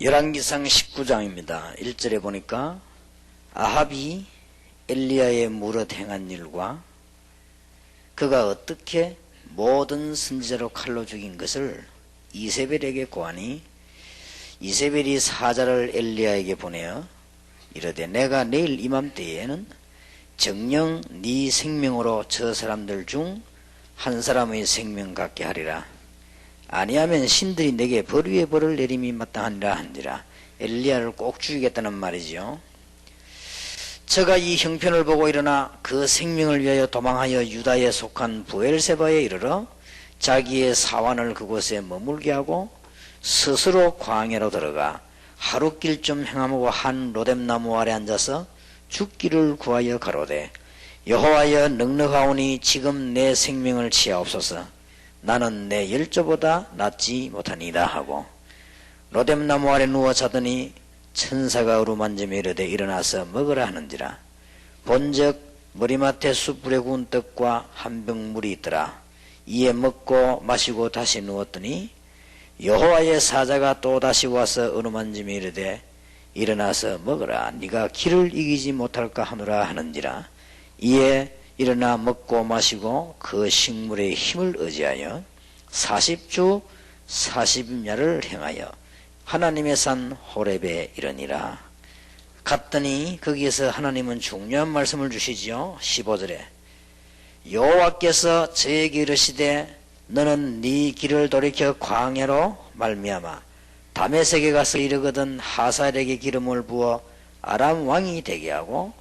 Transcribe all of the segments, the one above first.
열왕기상 19장입니다. 1절에 보니까 아합이 엘리야의 무릇 행한 일과 그가 어떻게 모든 선지자로 칼로 죽인 것을 이세벨에게 고하니 이세벨이 사자를 엘리야에게 보내어 이르되 내가 내일 이맘때에는 정녕 네 생명으로 저 사람들 중 한 사람의 생명 갖게 하리라. 아니하면 신들이 내게 벌 위에 벌을 내림이 마땅하니라 한지라. 엘리야를 꼭 죽이겠다는 말이지요. 저가 이 형편을 보고 일어나 그 생명을 위하여 도망하여 유다에 속한 부엘세바에 이르러 자기의 사환을 그곳에 머물게 하고 스스로 광야로 들어가 하룻길 좀 행하고 한 로뎀나무 아래 앉아서 죽기를 구하여 가로되 여호와여 넉넉하오니 지금 내 생명을 취하옵소서. 나는 내 열조보다 낫지 못하니이다 하고 로뎀나무 아래 누워 자더니 천사가 어루만지며 이르되 일어나서 먹으라 하는지라. 본즉 머리맡에 숯불에 구운 떡과 한 병 물이 있더라. 이에 먹고 마시고 다시 누웠더니 여호와의 사자가 또 다시 와서 어루만지며 이르되 일어나서 먹으라. 네가 기를 이기지 못할까 하노라 하는지라. 이에 일어나 먹고 마시고 그 식물의 힘을 의지하여 40주 40야를 행하여 하나님의 산 호렙에 이르니라. 갔더니 거기에서 하나님은 중요한 말씀을 주시지요. 15절에 여호와께서 저에게 이르시되 너는 네 길을 돌이켜 광야로 말미암아 다메섹에 가서 이르거든 하사엘에게 기름을 부어 아람 왕이 되게 하고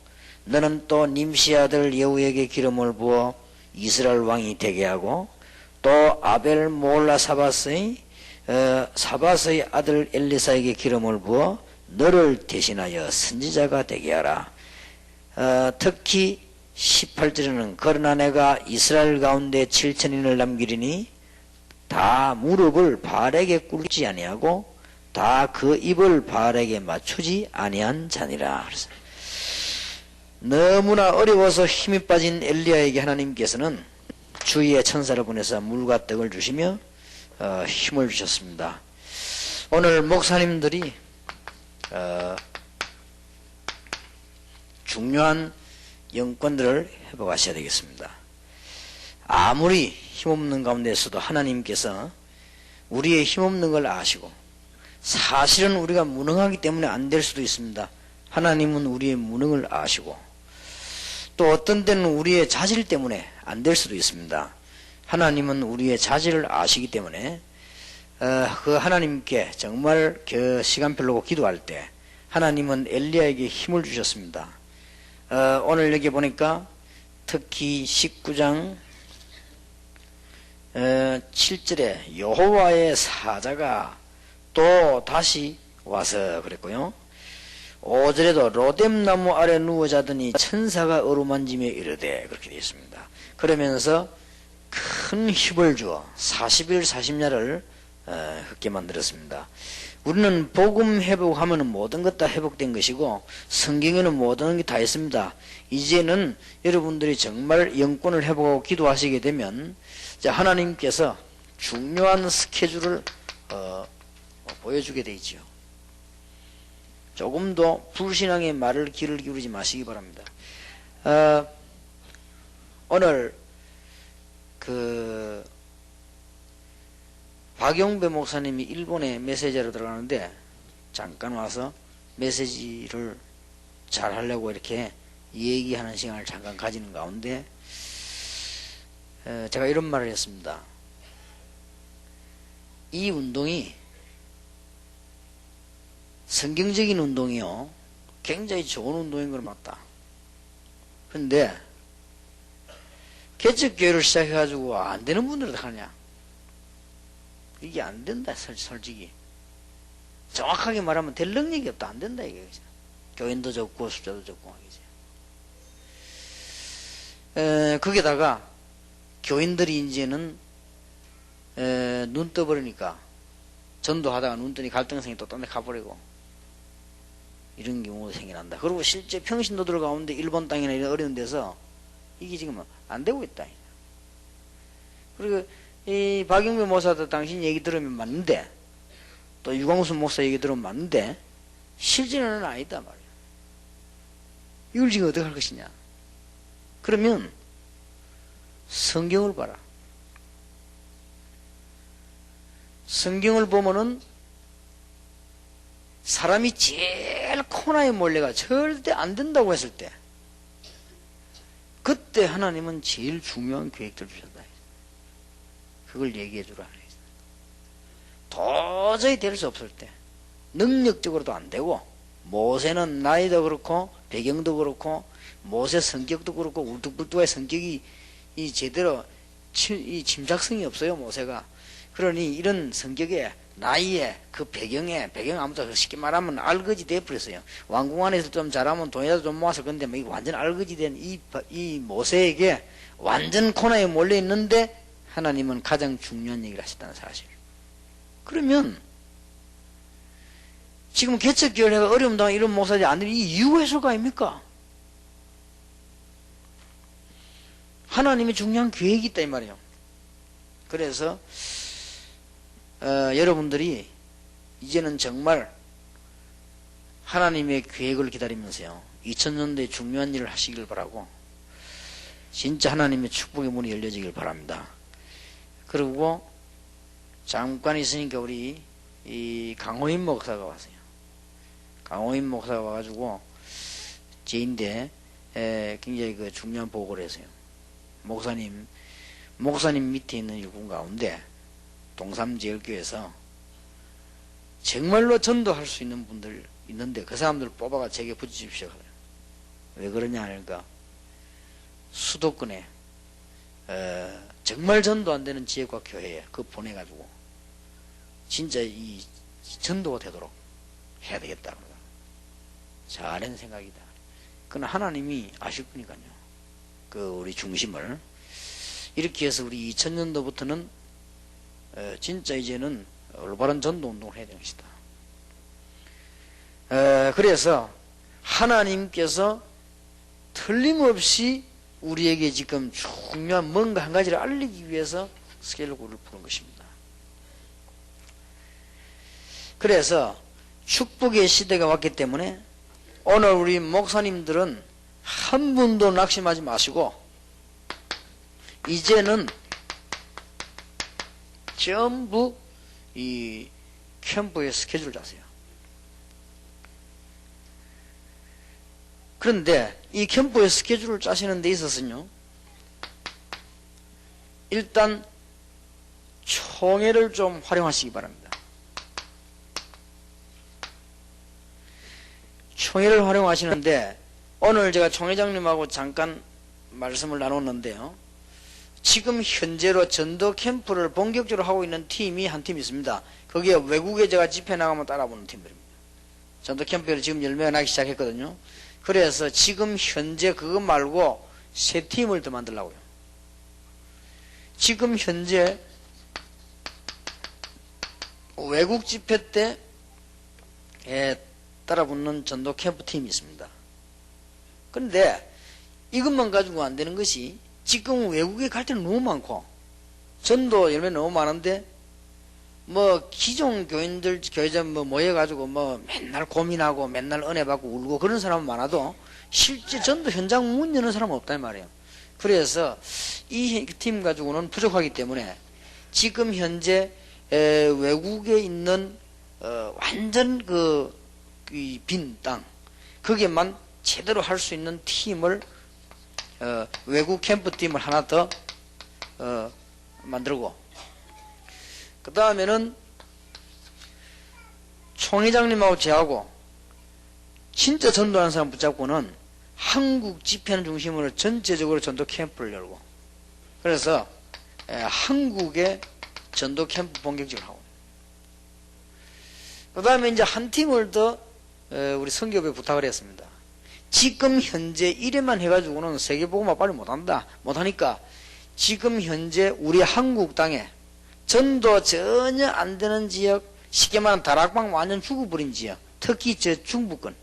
너는 또 님시 아들 예후에게 기름을 부어 이스라엘 왕이 되게 하고 또 아벨 몰라 사밧의 아들 엘리사에게 기름을 부어 너를 대신하여 선지자가 되게 하라. 특히 18절에는 그러나 내가 이스라엘 가운데 7천인을 남기리니 다 무릎을 바알에게 꿇지 아니하고 다 그 입을 바알에게 맞추지 아니한 자니라. 너무나 어려워서 힘이 빠진 엘리야에게 하나님께서는 주위에 천사를 보내서 물과 떡을 주시며 힘을 주셨습니다. 오늘 목사님들이 중요한 영권들을 회복하셔야 되겠습니다. 아무리 힘없는 가운데서도 하나님께서 우리의 힘없는 걸 아시고 사실은 우리가 무능하기 때문에 안 될 수도 있습니다. 하나님은 우리의 무능을 아시고 또 어떤 때는 우리의 자질 때문에 안 될 수도 있습니다. 하나님은 우리의 자질을 아시기 때문에 그 하나님께 정말 그 시간별로 기도할 때 하나님은 엘리야에게 힘을 주셨습니다. 오늘 여기 보니까 특히 19장 7절에 여호와의 사자가 또 다시 와서 그랬고요. 5절에도 로뎀나무 아래 누워 자더니 천사가 어루만지며 이르되 그렇게 되어 있습니다. 그러면서 큰 힘을 주어 40일 40야를 흙게 만들었습니다. 우리는 복음 회복하면 모든 것 다 회복된 것이고 성경에는 모든 게 다 있습니다. 이제는 여러분들이 정말 영권을 회복하고 기도하시게 되면 하나님께서 중요한 스케줄을 보여주게 되어 있죠. 조금 더 불신앙의 말을 귀를 기울이지 마시기 바랍니다. 오늘 박용배 목사님이 일본에 메시지로 들어가는데 잠깐 와서 메시지를 잘 하려고 이렇게 얘기하는 시간을 잠깐 가지는 가운데 제가 이런 말을 했습니다. 이 운동이 성경적인 운동이요 굉장히 좋은 운동인 걸 맞다. 근데 개척교회를 시작해가지고 안 되는 분들은 어떻게 하냐. 이게 안 된다. 솔직히 정확하게 말하면 될 능력이 없다. 안 된다 이게. 교인도 적고 숫자도 적고 하기지. 거기다가 교인들이 이제는 눈 떠버리니까 전도하다가 눈 뜨니 갈등성이 또 딴 데 가버리고 이런 경우도 생겨난다. 그리고 실제 평신도들 가운데 일본 땅이나 이런 어려운 데서 이게 지금 안 되고 있다. 그리고 이 박영배 목사도 당신 얘기 들으면 맞는데, 또 유광수 목사 얘기 들으면 맞는데 실제는 아니다 말이야. 이걸 지금 어떻게 할 것이냐? 그러면 성경을 봐라. 성경을 보면은 사람이 제일 코너에 몰려가 절대 안 된다고 했을 때, 그때 하나님은 제일 중요한 계획들을 주셨다. 그걸 얘기해 주라. 도저히 될 수 없을 때, 능력적으로도 안 되고, 모세는 나이도 그렇고 배경도 그렇고 모세 성격도 그렇고 울뚝불뚝의 성격이 이 제대로 이 침착성이 없어요. 모세가. 그러니 이런 성격에 나이에 그 배경 아무도 쉽게 말하면 알거지 돼버렸어요. 왕궁 안에서 좀 잘하면 돈이라도 좀 모아서. 근데 뭐 완전 알거지 된 이 모세에게 완전 코너에 몰려 있는데 하나님은 가장 중요한 얘기를 하셨다는 사실. 그러면 지금 개척교회가 어려움 당한 이런 목사들이 안 되는 이 이유가 있을 거 아닙니까? 하나님의 중요한 계획이 있다 이 말이에요. 그래서 여러분들이 이제는 정말 하나님의 계획을 기다리면서요 2000년도에 중요한 일을 하시길 바라고, 진짜 하나님의 축복의 문이 열려지길 바랍니다. 그리고 잠깐 있으니까 우리 이 강호인 목사가 왔어요. 강호인 목사가 와가지고 제인데 굉장히 그 중요한 보고를 했어요. 목사님 밑에 있는 일꾼 가운데 동삼제일교회에서 정말로 전도할 수 있는 분들 있는데 그 사람들 뽑아가 제게 붙여주십시오. 왜 그러냐 하니까 수도권에 정말 전도 안 되는 지역과 교회에 그 보내가지고 진짜 이 전도가 되도록 해야 되겠다. 잘한 생각이다. 그건 하나님이 아실 거니까요. 그 우리 중심을 이렇게 해서 우리 2000년도부터는 진짜 이제는 올바른 전도 운동을 해야 되는 것이다. 그래서 하나님께서 틀림없이 우리에게 지금 중요한 뭔가 한 가지를 알리기 위해서 스케일고를 푸는 것입니다. 그래서 축복의 시대가 왔기 때문에 오늘 우리 목사님들은 한 분도 낙심하지 마시고 이제는 전부 이 캠프의 스케줄을 짜세요. 그런데 이 캠프의 스케줄을 짜시는 데 있어서는요, 일단 총회를 좀 활용하시기 바랍니다. 총회를 활용하시는데 오늘 제가 총회장님하고 잠깐 말씀을 나눴는데요, 지금 현재로 전도 캠프를 본격적으로 하고 있는 팀이 한 팀 있습니다. 거기에 외국에 제가 집회 나가면 따라보는 팀들입니다. 전도 캠프를 지금 열매가 나기 시작했거든요. 그래서 지금 현재 그것 말고 새 팀을 더 만들려고요. 지금 현재 외국 집회 때 따라붙는 전도 캠프 팀이 있습니다. 그런데 이것만 가지고 안 되는 것이 지금 외국에 갈 때는 너무 많고 전도 열매 너무 많은데 뭐 기존 교인들 교회장 뭐 모여가지고 뭐 맨날 고민하고 맨날 은혜 받고 울고 그런 사람은 많아도 실제 전도 현장 문 여는 사람은 없단 말이에요. 그래서 이 팀 가지고는 부족하기 때문에 지금 현재 외국에 있는 완전 빈 땅 거기에만 제대로 할 수 있는 팀을 외국 캠프팀을 하나 더 만들고, 그 다음에는 총회장님하고 저하고 진짜 전도하는 사람 붙잡고는 한국 집회는 중심으로 전체적으로 전도 캠프를 열고, 그래서 한국의 전도 캠프 본격적으로 하고, 그 다음에 이제 한 팀을 더 우리 선교부에 부탁을 했습니다. 지금 현재 이래만 해가지고는 세계복음화 빨리 못하니까 지금 현재 우리 한국 땅에 전도 전혀 안 되는 지역, 쉽게 말하면 다락방 완전 죽어버린 지역, 특히 저 중부권,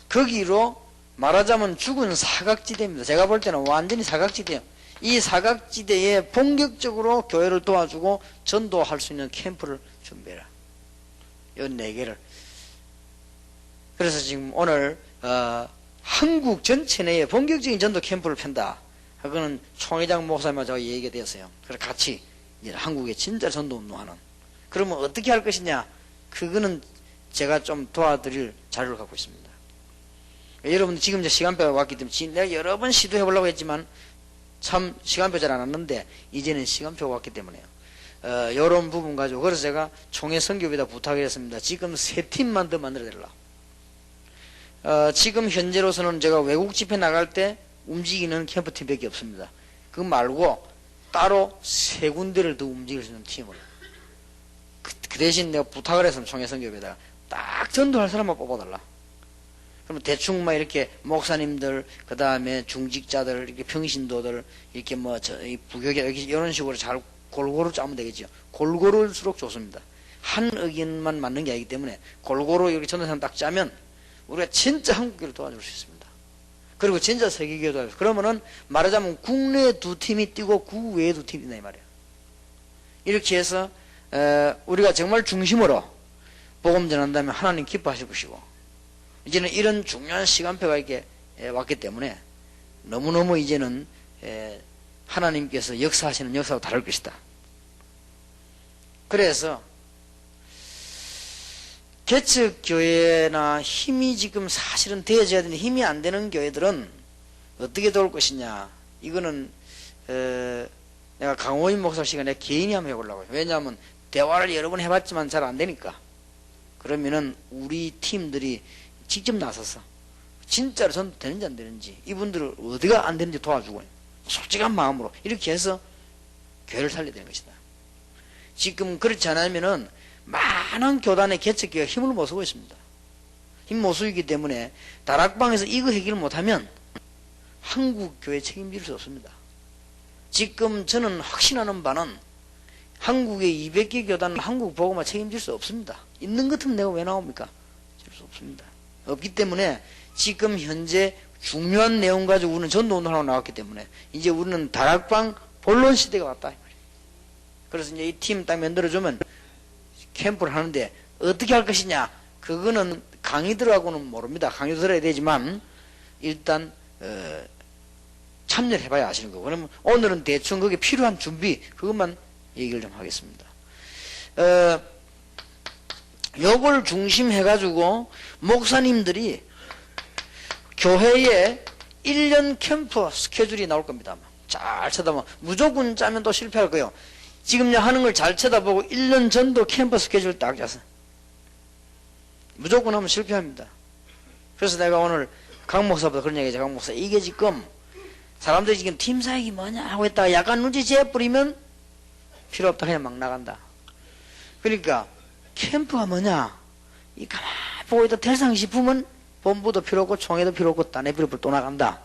거기로 말하자면 죽은 사각지대입니다. 제가 볼 때는 완전히 사각지대예요. 이 사각지대에 본격적으로 교회를 도와주고 전도할 수 있는 캠프를 준비해라. 이 4개를. 그래서 지금 오늘 한국 전체 내에 본격적인 전도 캠프를 편다. 그거는 총회장 목사님하고 얘기가 되었어요. 그래서 같이 이제 한국에 진짜 전도 운동하는. 그러면 어떻게 할 것이냐? 그거는 제가 좀 도와드릴 자료를 갖고 있습니다. 여러분들 지금 이제 시간표가 왔기 때문에 내가 여러 번 시도해 보려고 했지만 참 시간표 잘 안 왔는데 이제는 시간표가 왔기 때문에요. 이런 부분 가지고 그래서 제가 총회 선교부에다 부탁을 했습니다. 지금 3팀만 더 만들어 달라. 지금 현재로서는 제가 외국 집회 나갈 때 움직이는 캠프팀밖에 없습니다. 그거 말고 따로 3군데를 더 움직일 수 있는 팀을. 그 대신 내가 부탁을 했으면 총회 선교부에다가 딱 전도할 사람만 뽑아달라. 그러면 대충 막 이렇게 목사님들, 그 다음에 중직자들, 이렇게 평신도들, 이렇게 부교계, 이런 식으로 잘 골고루 짜면 되겠죠. 골고루일수록 좋습니다. 한 의견만 맞는 게 아니기 때문에 골고루 이렇게 전도사람 딱 짜면 우리가 진짜 한국교를 도와줄 수 있습니다. 그리고 진짜 세계교회 도와줄 수 있습니다. 그러면은 말하자면 국내 2팀이 뛰고 국외에 2팀이 있다 이 말이에요. 이렇게 해서 우리가 정말 중심으로 복음 전한다면 하나님 기뻐하실 것이고 이제는 이런 중요한 시간표가 이렇게 왔기 때문에 너무너무 이제는 하나님께서 역사하시는 역사가 다를 것이다. 그래서 개척교회나 힘이 지금 사실은 되어져야 되는데 힘이 안 되는 교회들은 어떻게 도울 것이냐. 이거는 내가 강호인 목사 시간에 개인이 한번 해보려고요. 왜냐하면 대화를 여러 번 해봤지만 잘 안 되니까. 그러면은 우리 팀들이 직접 나서서 진짜로 전도 되는지 안 되는지 이분들을 어디가 안 되는지 도와주고 솔직한 마음으로 이렇게 해서 교회를 살려야 되는 것이다. 지금 그렇지 않으면은 많은 교단의 개척교회가 힘을 못 쓰고 있습니다. 힘 못 쓰기 때문에 다락방에서 이거 해결 못하면 한국 교회 책임질 수 없습니다. 지금 저는 확신하는 바는 한국의 200개 교단은 한국 복음화 책임질 수 없습니다. 있는 것 같으면 내가 왜 나옵니까? 질 수 없습니다. 없기 때문에 지금 현재 중요한 내용 가지고 우리는 전도운동하고 나왔기 때문에 이제 우리는 다락방 본론 시대가 왔다. 그래서 이제 이 팀 딱 만들어주면 캠프를 하는데 어떻게 할 것이냐? 그거는 강의들하고는 모릅니다. 강의도 들어야 되지만 일단 참여를 해봐야 아시는 거고. 그러면 오늘은 대충 거기에 필요한 준비 그것만 얘기를 좀 하겠습니다. 요걸 중심해가지고 목사님들이 교회에 1년 캠프 스케줄이 나올 겁니다. 잘 쳐다보면 무조건 짜면 또 실패할 거예요. 지금 하는 걸 잘 쳐다보고 1년 전도 캠프 스케줄 딱 짜서 무조건 하면 실패합니다. 그래서 내가 오늘 강 목사보다 그런 얘기죠. 강 목사 이게 지금 사람들이 지금 팀 사역이 뭐냐 하고 있다가 약간 눈치 재뿌리면 필요 없다 그냥 막 나간다. 그러니까 캠프가 뭐냐 이 가만히 보고 있다 대상 싶으면 본부도 필요 없고 총회도 필요 없고 딴에 필요 없고 또 나간다.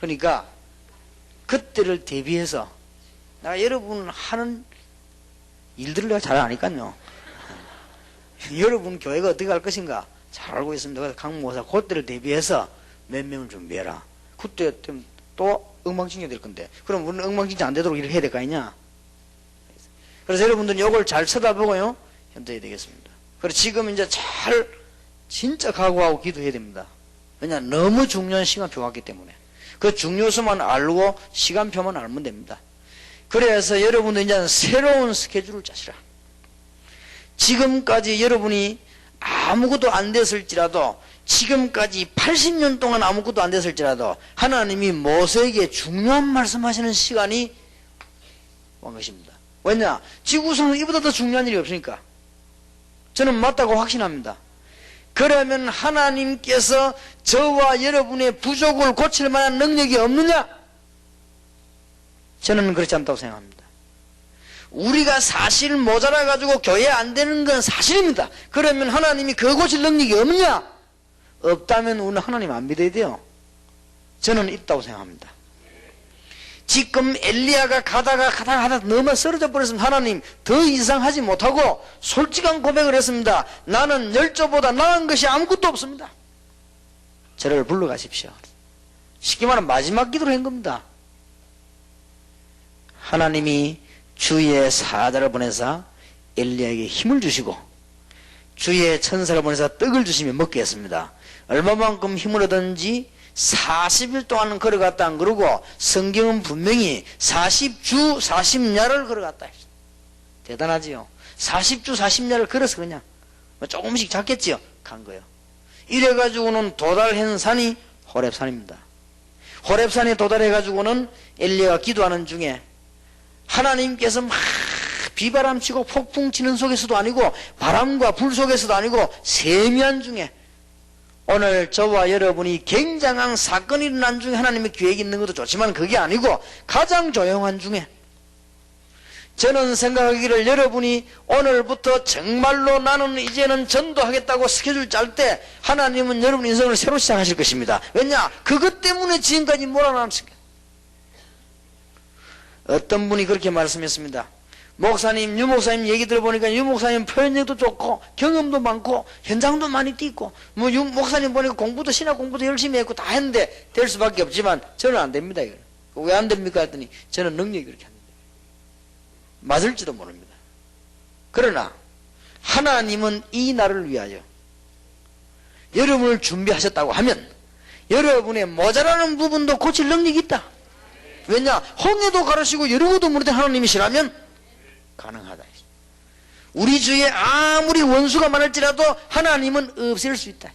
그러니까 그때를 대비해서 내가 여러분 하는 일들을 내가 잘 아니까요. 여러분 교회가 어떻게 할 것인가 잘 알고 있습니다. 그래서 강 목사 그때를 대비해서 몇 명을 준비해라. 그때 또 엉망진창이 될 건데 그럼 우리는 엉망진창 안 되도록 이렇게 해야 될 거 아니냐. 그래서 여러분들은 이걸 잘 쳐다보고요 현대해야 되겠습니다. 그래서 지금 이제 잘 진짜 각오하고 기도해야 됩니다. 왜냐 너무 중요한 시간표가 왔기 때문에 그 중요성만 알고 시간표만 알면 됩니다. 그래서 여러분들 이제 새로운 스케줄을 짜시라. 지금까지 여러분이 아무것도 안 됐을지라도 지금까지 80년 동안 아무것도 안 됐을지라도 하나님이 모세에게 중요한 말씀하시는 시간이 온 것입니다. 왜냐? 지구상은 이보다 더 중요한 일이 없으니까. 저는 맞다고 확신합니다. 그러면 하나님께서 저와 여러분의 부족을 고칠 만한 능력이 없느냐? 저는 그렇지 않다고 생각합니다. 우리가 사실 모자라가지고 교회 안 되는 건 사실입니다. 그러면 하나님이 그 고칠 능력이 없느냐? 없다면 우리는 하나님 안 믿어야 돼요. 저는 있다고 생각합니다. 지금 엘리야가 가다가 너무 쓰러져 버렸으면 하나님 더 이상 하지 못하고 솔직한 고백을 했습니다. 나는 열조보다 나은 것이 아무것도 없습니다. 저를 불러가십시오. 쉽게 말하면 마지막 기도를 한 겁니다. 하나님이 주의 사자를 보내사 엘리야에게 힘을 주시고 주의 천사를 보내사 떡을 주시면 먹게 했습니다. 얼마만큼 힘을 얻었는지 40일 동안 걸어갔다 안 그러고 성경은 분명히 40주 40야를 걸어갔다 했어요. 대단하지요. 40주 40야를 걸어서 그냥 조금씩 작겠지요. 간 거예요. 이래가지고는 도달한 산이 호렙산입니다. 호렙산에 도달해가지고는 엘리야가 기도하는 중에 하나님께서 막 비바람 치고 폭풍 치는 속에서도 아니고 바람과 불 속에서도 아니고 세미한 중에 오늘 저와 여러분이 굉장한 사건이 일어난 중에 하나님의 계획이 있는 것도 좋지만 그게 아니고 가장 조용한 중에 저는 생각하기를 여러분이 오늘부터 정말로 나는 이제는 전도하겠다고 스케줄 짤 때 하나님은 여러분 인생을 새로 시작하실 것입니다. 왜냐? 그것 때문에 지금까지 몰아놨습니다. 어떤 분이 그렇게 말씀했습니다. 목사님, 유 목사님 얘기 들어보니까 유 목사님 표현력도 좋고 경험도 많고 현장도 많이 뛰고 뭐 유 목사님 보니까 공부도 신학 공부도 열심히 했고 다 했는데 될 수밖에 없지만 저는 안 됩니다. 왜 안 됩니까? 했더니 저는 능력이 그렇게 안 됩니다. 맞을지도 모릅니다. 그러나 하나님은 이 날을 위하여 여러분을 준비하셨다고 하면 여러분의 모자라는 부분도 고칠 능력이 있다. 왜냐? 홍해도 가르시고 여리고도 무너뜨린 하나님이시라면 가능하다. 우리 주위에 아무리 원수가 많을지라도 하나님은 없앨 수 있다.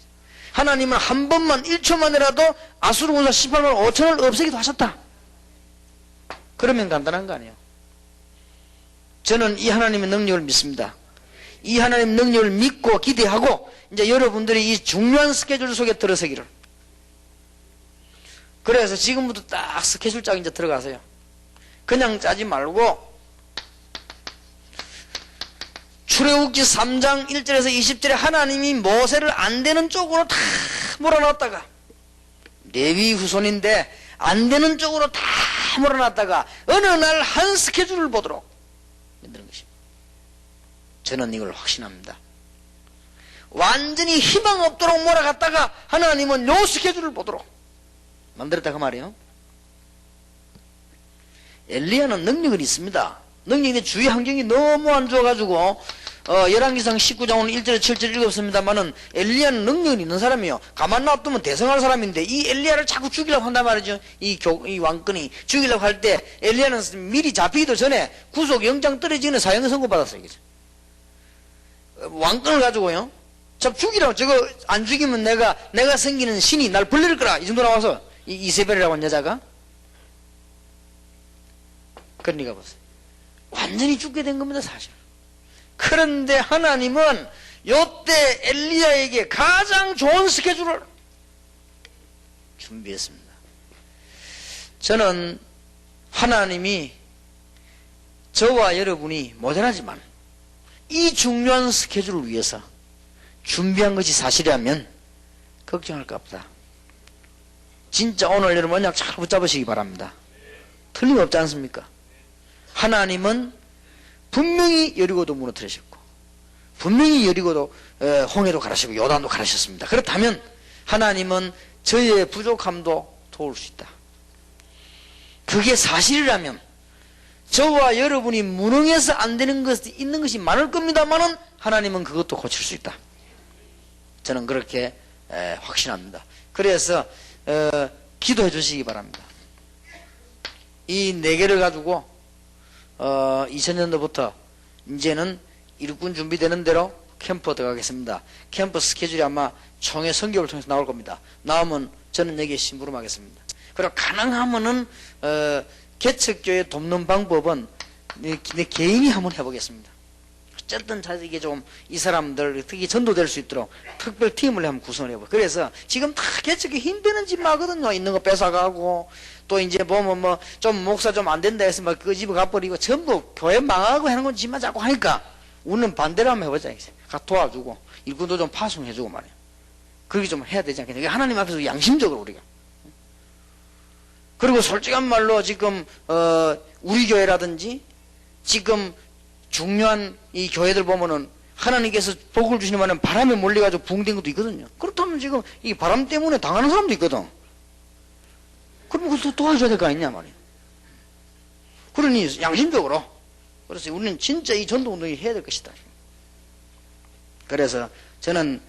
하나님은 한 번만 1초만이라도 아수르 군사 18만 5천을 없애기도 하셨다. 그러면 간단한 거 아니에요. 저는 이 하나님의 능력을 믿습니다. 이 하나님의 능력을 믿고 기대하고 이제 여러분들이 이 중요한 스케줄 속에 들어서기를. 그래서 지금부터 딱 스케줄 짜기 이제 들어가세요. 그냥 짜지 말고 출애굽기 3장 1절에서 20절에 하나님이 모세를 안 되는 쪽으로 다 몰아놨다가 레위 후손인데 안 되는 쪽으로 다 몰아놨다가 어느 날 한 스케줄을 보도록 만드는 것입니다. 저는 이걸 확신합니다. 완전히 희망 없도록 몰아갔다가 하나님은 요 스케줄을 보도록 만들었다 그 말이에요. 엘리야는 능력은 있습니다. 능력인데 주위 환경이 너무 안 좋아가지고 열왕기상 19장 1절에 7절 읽었습니다만은 엘리야는 능력이 있는 사람이에요. 가만 놔두면 대성할 사람인데 이 엘리야를 자꾸 죽이려고 한단 말이죠. 이 왕권이 죽이려고 할 때 엘리야는 미리 잡히기도 전에 구속영장 떨어지는 사형 선고 받았어요. 왕권을 가지고요. 죽이라고 저거 안 죽이면 내가 섬기는 신이 날 벌릴 거라 이 정도 나와서 이세벨이라고 하는 여자가 그러니까 보세요. 완전히 죽게 된 겁니다, 사실. 그런데 하나님은 요때 엘리야에게 가장 좋은 스케줄을 준비했습니다. 저는 하나님이 저와 여러분이 모자라지만 이 중요한 스케줄을 위해서 준비한 것이 사실이라면 걱정할 거 없다. 진짜 오늘 여러분 언약 잘 붙잡으시기 바랍니다. 틀림없지 않습니까? 하나님은 분명히 여리고도 무너뜨리셨고 분명히 여리고도 홍해도 가르시고 요단도 가르셨습니다. 그렇다면 하나님은 저의 부족함도 도울 수 있다. 그게 사실이라면 저와 여러분이 무능해서 안 되는 것이 있는 것이 많을 겁니다만은 하나님은 그것도 고칠 수 있다. 저는 그렇게 확신합니다. 그래서 기도해 주시기 바랍니다. 이 4개를 가지고 2000년도부터 이제는 일꾼 준비되는 대로 캠프 들어가겠습니다. 캠프 스케줄이 아마 총회 선교를 통해서 나올 겁니다. 나오면 저는 여기에 심부름하겠습니다. 그리고 가능하면은 개척교회 돕는 방법은 내 개인이 한번 해보겠습니다. 어쨌든 이게 좀 이 사람들 특히 전도될 수 있도록 특별 팀을 한번 구성을 해보고 그래서 지금 다 개척이 힘드는 집 마거든요. 있는 거 뺏어가고 또 이제 보면 좀 목사 좀 안 된다 해서 막 그 집에 가버리고 전부 교회 망하고 하는 건 집만 자꾸 하니까 우리는 반대로 한번 해보자. 가 도와주고 일꾼도 좀 파송해주고 말이야. 그렇게 좀 해야 되지 않겠냐. 하나님 앞에서 양심적으로 우리가. 그리고 솔직한 말로 지금 우리 교회라든지 지금 중요한 이 교회들 보면은 하나님께서 복을 주시면 바람에 몰려가지고 붕댄 것도 있거든요. 그렇다면 지금 이 바람 때문에 당하는 사람도 있거든. 그러면 그것도 도와줘야 될 거 아니냐 말이에요. 그러니 양심적으로, 그래서 우리는 진짜 이 전도운동을 해야 될 것이다. 그래서 저는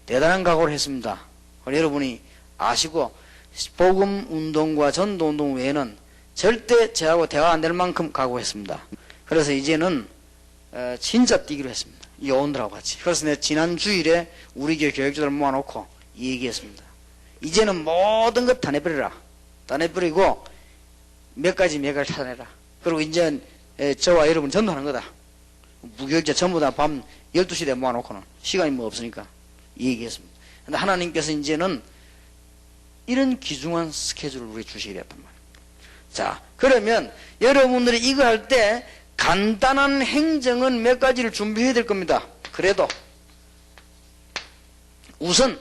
대단한 각오를 했습니다. 여러분이 아시고 복음운동과 전도운동 외에는 절대 저하고 대화 안 될 만큼 각오했습니다. 그래서 이제는 진짜 뛰기로 했습니다. 요원들하고 같이. 그래서 내가 지난 주일에 우리 교회 교육자들 모아놓고 얘기했습니다. 이제는 모든 것 다 내버려라. 다 내버리고 몇 가지 찾아내라. 그리고 이제 저와 여러분 전도하는 거다. 무교육자 전부 다 밤 12시에 모아놓고는 시간이 뭐 없으니까 얘기했습니다. 근데 하나님께서 이제는 이런 귀중한 스케줄을 우리 주시게 됐단 말이에요. 자, 그러면 여러분들이 이거 할 때 간단한 행정은 몇 가지를 준비해야 될 겁니다. 그래도 우선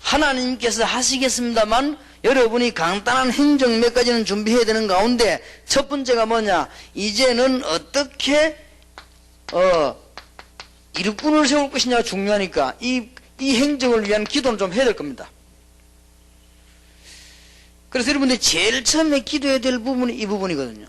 하나님께서 하시겠습니다만 여러분이 간단한 행정 몇 가지는 준비해야 되는 가운데 첫 번째가 뭐냐, 이제는 어떻게 일꾼을 세울 것이냐가 중요하니까 이 행정을 위한 기도는 좀 해야 될 겁니다. 그래서 여러분들이 제일 처음에 기도해야 될 부분이 이 부분이거든요.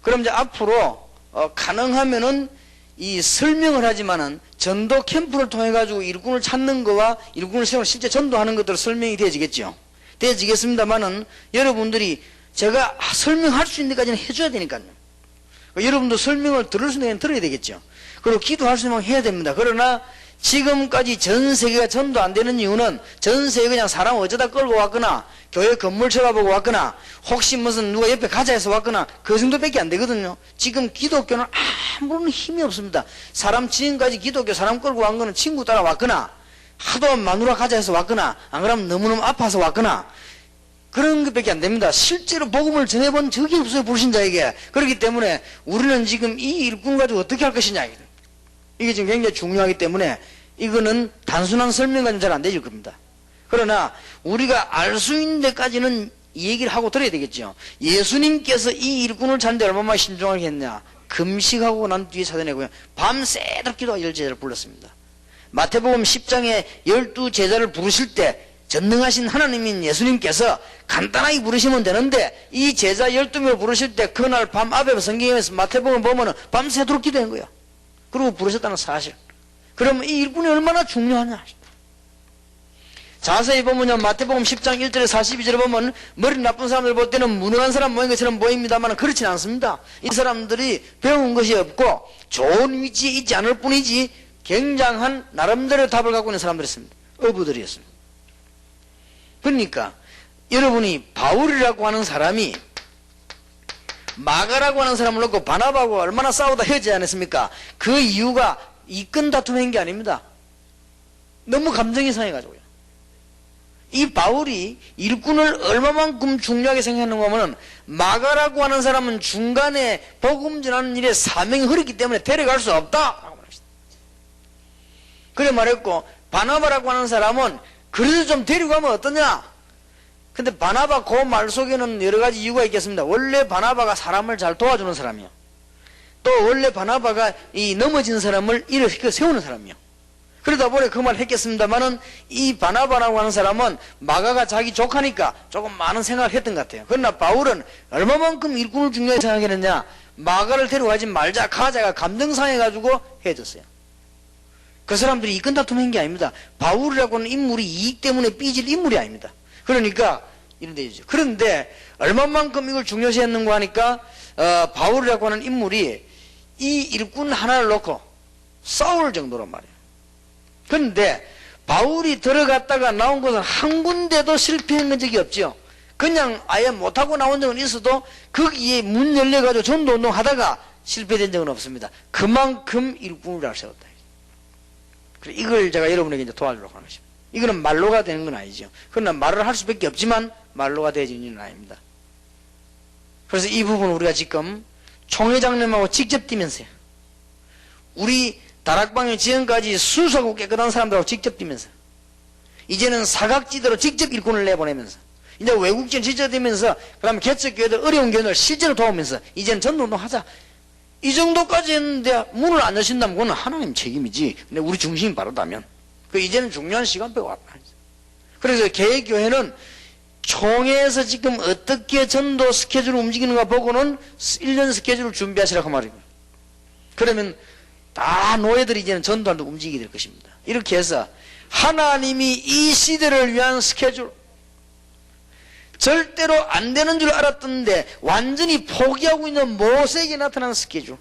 그럼 이제 앞으로 가능하면은 이 설명을 하지만은 전도 캠프를 통해 가지고 일꾼을 찾는 거와 일꾼을 세우는 실제 전도하는 것들을 설명이 되어지겠죠. 되어지겠습니다만은 여러분들이 제가 설명할 수 있는 데까지는 해줘야 되니까요. 여러분도 설명을 들을 수 있는 데는 들어야 되겠죠. 그리고 기도할 수 있는 해야 됩니다. 그러나 지금까지 전 세계가 전도 안 되는 이유는 전 세계 그냥 사람 어쩌다 끌고 왔거나 교회 건물 쳐다보고 왔거나 혹시 무슨 누가 옆에 가자 해서 왔거나 그 정도밖에 안 되거든요. 지금 기독교는 아무런 힘이 없습니다. 사람 지금까지 기독교 사람 끌고 간 거는 친구 따라 왔거나 하도 마누라 가자 해서 왔거나 안 그러면 너무너무 아파서 왔거나 그런 것밖에 안 됩니다. 실제로 복음을 전해본 적이 없어요, 불신자에게. 그렇기 때문에 우리는 지금 이 일꾼 가지고 어떻게 할 것이냐, 이게 지금 굉장히 중요하기 때문에 이거는 단순한 설명과는 잘 안 되질 겁니다. 그러나 우리가 알 수 있는 데까지는 얘기를 하고 들어야 되겠죠. 예수님께서 이 일꾼을 찾는데 얼마나 신중하게 했냐. 금식하고 난 뒤에 찾아내고요. 밤새도록 기도하고 10제자를 불렀습니다. 마태복음 10장에 12제자를 부르실 때 전능하신 하나님인 예수님께서 간단하게 부르시면 되는데 이 제자 12명을 부르실 때 그날 밤 앞에 성경에서 마태복음 보면은 밤새도록 기도한 거예요. 그리고 부르셨다는 사실. 그러면 이 일꾼이 얼마나 중요하냐. 자세히 보면요, 마태복음 10장 1절에 42절에 보면 머리 나쁜 사람들 볼 때는 무능한 사람 모인 것처럼 보입니다만 그렇진 않습니다. 이 사람들이 배운 것이 없고 좋은 위치에 있지 않을 뿐이지 굉장한 나름대로 답을 갖고 있는 사람들이었습니다. 어부들이었습니다. 그러니까 여러분이 바울이라고 하는 사람이 마가라고 하는 사람을 놓고 바나바하고 얼마나 싸우다 헤어지지 않았습니까? 그 이유가 이권 다툼한 게 아닙니다. 너무 감정이 상해가지고요. 이 바울이 일꾼을 얼마만큼 중요하게 생각하는가 하면 마가라고 하는 사람은 중간에 복음 전하는 일에 사명이 흐렸기 때문에 데려갈 수 없다. 그래 말했고, 바나바라고 하는 사람은 그래도 좀 데리고 가면 어떠냐? 근데 바나바 그 말 속에는 여러 가지 이유가 있겠습니다. 원래 바나바가 사람을 잘 도와주는 사람이요. 또 원래 바나바가 이 넘어진 사람을 일으켜 세우는 사람이요. 그러다 보니 그 말 했겠습니다만은 이 바나바라고 하는 사람은 마가가 자기 조카니까 조금 많은 생각을 했던 것 같아요. 그러나 바울은 얼마만큼 일꾼을 중요하게 생각했느냐? 마가를 데려가지 말자, 가자가 감정 상해가지고 헤어졌어요. 그 사람들이 이권 다툼한 게 아닙니다. 바울이라고 하는 인물이 이익 때문에 삐질 인물이 아닙니다. 그러니까 이런 데죠. 그런데 얼마만큼 이걸 중요시 했는가 하니까 바울이라고 하는 인물이 이 일꾼 하나를 놓고 싸울 정도란 말이에요. 그런데 바울이 들어갔다가 나온 것은 한 군데도 실패한 적이 없죠. 그냥 아예 못하고 나온 적은 있어도 거기에 문 열려가지고 전도운동 하다가 실패된 적은 없습니다. 그만큼 일꾼을 세웠다. 이걸 제가 여러분에게 이제 도와주려고 하는 것입니다. 이거는 말로가 되는 건 아니죠. 그러나 말을 할 수밖에 없지만 말로가 되어지는 일은 아닙니다. 그래서 이 부분을 우리가 지금 총회장님하고 직접 뛰면서요. 우리 다락방에 지금까지 순수하고 깨끗한 사람들하고 직접 뛰면서 이제는 사각지대로 직접 일꾼을 내보내면서 이제 외국진 지저되면서 그 다음에 개척교회들 어려운 교회들 실제로 도우면서 이제는 전도운동 하자. 이 정도까지 했는데 문을 안 여신다면 그건 하나님 책임이지. 근데 우리 중심이 바로다면. 이제는 중요한 시간표가 왔다. 그래서 개혁교회는 총회에서 지금 어떻게 전도 스케줄을 움직이는가 보고는 1년 스케줄을 준비하시라고 말입니다. 그러면 다 노예들이 이제는 전도하는 데 움직이게 될 것입니다. 이렇게 해서 하나님이 이 시대를 위한 스케줄, 절대로 안 되는 줄 알았던데 완전히 포기하고 있는 모세에게 나타난 스케줄,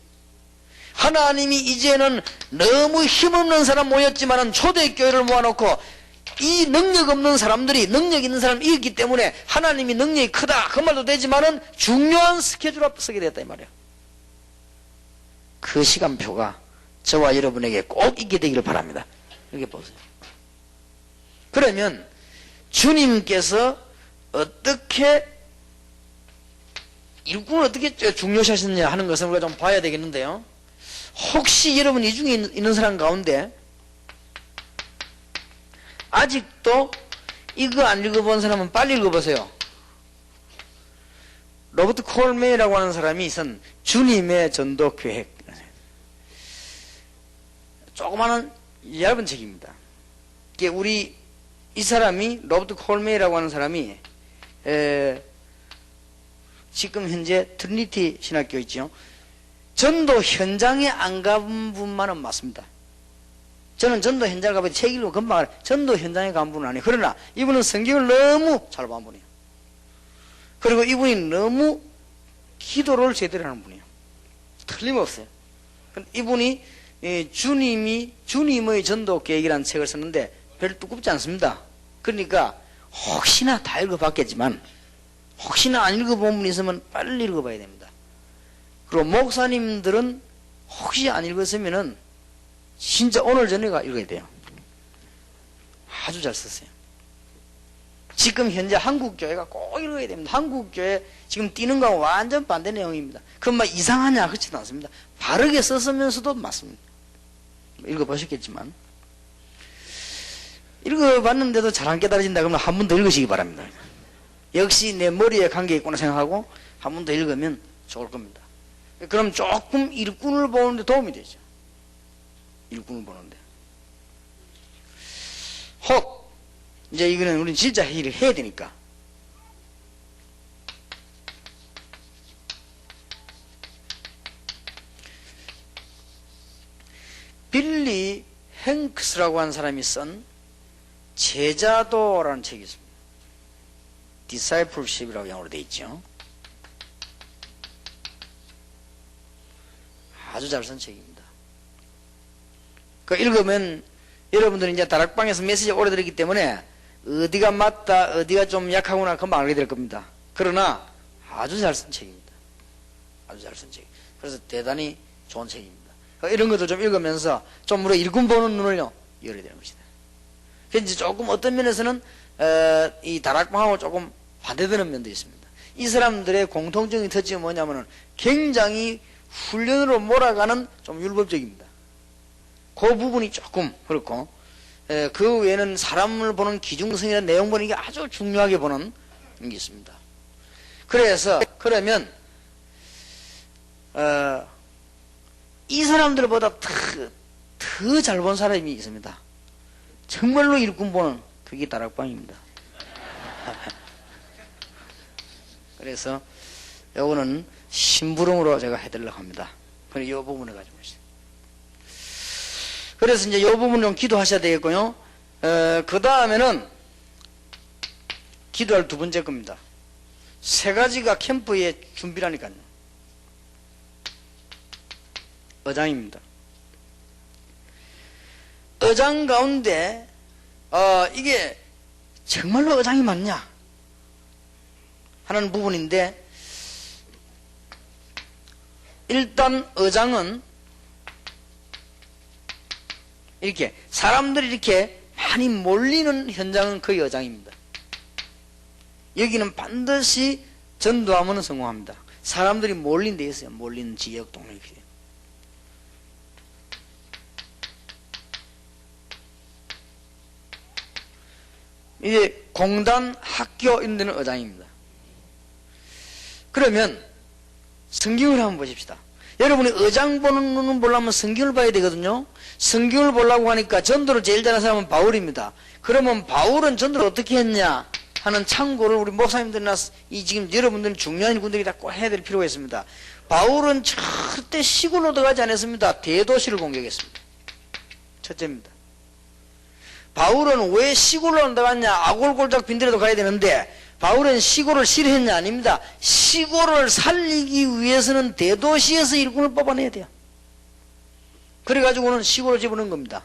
하나님이 이제는 너무 힘없는 사람 모였지만은 초대교회를 모아놓고 이 능력 없는 사람들이 능력 있는 사람을 이겼기 때문에 하나님이 능력이 크다 그 말도 되지만은 중요한 스케줄 앞에 서게 됐다 이 말이에요. 그 시간표가 저와 여러분에게 꼭 있게 되기를 바랍니다. 이렇게 보세요. 그러면 주님께서 어떻게 일꾼을 어떻게 중요시하셨느냐 하는 것을 우리가 좀 봐야 되겠는데요. 혹시 여러분 이 중에 있는 사람 가운데 아직도 이거 안 읽어본 사람은 빨리 읽어보세요. 로버트 콜메이라고 하는 사람이 쓴 주님의 전도 계획, 조그마한 얇은 책입니다. 이게 우리 이 사람이 로버트 콜메이라고 하는 사람이 지금 현재 트리니티 신학교 있죠. 전도 현장에 안 가본 분만은 맞습니다. 저는 전도 현장에 가보니 책 읽고 금방 알아요. 전도 현장에 간 분은 아니에요. 그러나 이분은 성경을 너무 잘 본 분이에요. 그리고 이분이 너무 기도를 제대로 하는 분이에요. 틀림없어요. 이분이 주님의 전도 계획이라는 책을 썼는데 별로 두껍지 않습니다. 그러니까 혹시나 다 읽어봤겠지만 혹시나 안 읽어본 분이 있으면 빨리 읽어봐야 됩니다. 그리고 목사님들은 혹시 안 읽었으면은 진짜 오늘 저녁에 읽어야 돼요. 아주 잘 썼어요. 지금 현재 한국교회가 꼭 읽어야 됩니다. 한국교회 지금 뛰는 거하고 완전 반대 내용입니다. 그건 막 이상하냐 그렇지도 않습니다. 바르게 썼으면서도 맞습니다. 읽어보셨겠지만 읽어봤는데도 잘 안 깨달아진다 그러면 한 번 더 읽으시기 바랍니다. 역시 내 머리에 관계 있구나 생각하고 한 번 더 읽으면 좋을 겁니다. 그럼 조금 일꾼을 보는데 도움이 되죠. 일꾼을 보는데 혹 이제 이거는 우리는 진짜 일을 해야 되니까 빌리 행크스라고 하는 사람이 쓴 제자도라는 책이 있습니다. Discipleship이라고 영어로 되어 있죠. 아주 잘 쓴 책입니다. 그 읽으면 여러분들은 이제 다락방에서 메시지 오래 들었기 때문에 어디가 맞다 어디가 좀 약하구나 금방 알게 될 겁니다. 그러나 아주 잘 쓴 책입니다. 아주 잘 쓴 책. 그래서 대단히 좋은 책입니다. 이런 것도 좀 읽으면서 좀 우리 일꾼 보는 눈을요 열어야 되는 것이다. 그래서 조금 어떤 면에서는 이 다락방하고 조금 반대되는 면도 있습니다. 이 사람들의 공통적인 특징이 뭐냐면은 굉장히 훈련으로 몰아가는 좀 율법적입니다. 그 부분이 조금 그렇고 그 외에는 사람을 보는 기중성이나 내용 보는 게 아주 중요하게 보는 게 있습니다. 그래서 그러면 이 사람들보다 더 잘 본 사람이 있습니다. 정말로 일꾼 보는 그게 다락방입니다. 그래서 요거는 심부름으로 제가 해드리려고 합니다. 그래서 이 부분을 가지고 있어요. 그래서 이제 이 부분 좀 기도하셔야 되겠고요. 그 다음에는 기도할 두 번째 겁니다. 세 가지가 캠프의 준비라니까요. 어장입니다. 어장 가운데 이게 정말로 어장이 맞냐 하는 부분인데, 일단 어장은 이렇게 사람들이 이렇게 많이 몰리는 현장은 거의 어장입니다. 여기는 반드시 전도하면 성공합니다. 사람들이 몰린 데 있어요. 몰리는 지역 동네. 이제 공단, 학교 이런 데는 어장입니다. 그러면 성경을 한번 보십시다. 여러분이 의장 보는 눈은 보려면 성경을 봐야 되거든요. 성경을 보려고 하니까 전도를 제일 잘하는 사람은 바울입니다. 그러면 바울은 전도를 어떻게 했냐 하는 참고를 우리 목사님들이나 이 지금 여러분들 중요한 분들이 다 꼭 해야 될 필요가 있습니다. 바울은 절대 시골로 들어가지 않았습니다. 대도시를 공격했습니다. 첫째입니다. 바울은 왜 시골로 들어갔냐? 아골골짝 빈들에도 가야 되는데 바울은 시골을 싫어했냐? 아닙니다. 시골을 살리기 위해서는 대도시에서 일꾼을 뽑아내야 돼요. 그래가지고는 시골을 집어넣은 겁니다.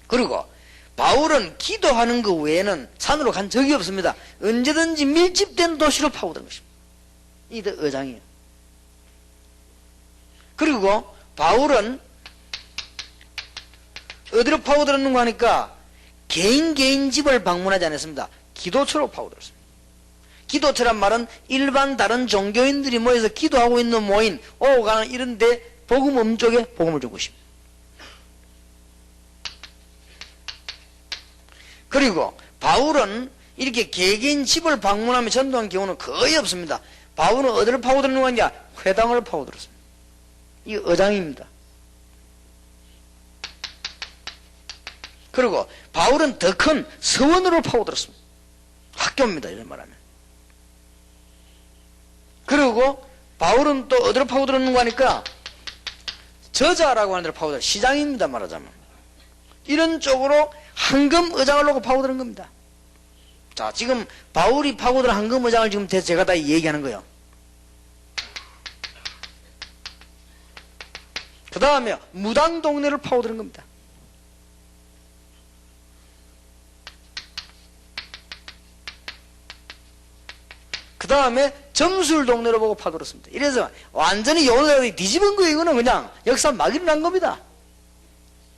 그리고 바울은 기도하는 것 외에는 산으로 간 적이 없습니다. 언제든지 밀집된 도시로 파고든 것입니다. 이게 의장이에요. 그리고 바울은 어디로 파고들었는가 하니까 개인 집을 방문하지 않았습니다. 기도처로 파고들었습니다. 기도처란 말은 일반 다른 종교인들이 모여서 기도하고 있는 모임, 오고 가는 이런데 복음 엄쪽에 복음을 준 것입니다. 그리고 바울은 이렇게 개개인 집을 방문하며 전도한 경우는 거의 없습니다. 바울은 어디를 파고들었는가 하니까 회당을 파고들었습니다. 이 의장입니다. 그리고 바울은 더 큰 서원으로 파고들었습니다. 학교입니다. 이런 말하면. 그리고 바울은 또 어디로 파고들었는가 하니까 저자라고 하는 데로 파고들었어요. 시장입니다. 말하자면. 이런 쪽으로 황금 의장을 놓고 파고드는 겁니다. 자, 지금 바울이 파고드는 황금 의장을 지금 제가 다 얘기하는 거예요. 그 다음에 무당 동네를 파고드는 겁니다. 그 다음에 점술 동네로 보고 파고들었습니다. 이래서 완전히 요원을 뒤집은 거예요. 이거는 그냥 역사 막이 난 겁니다.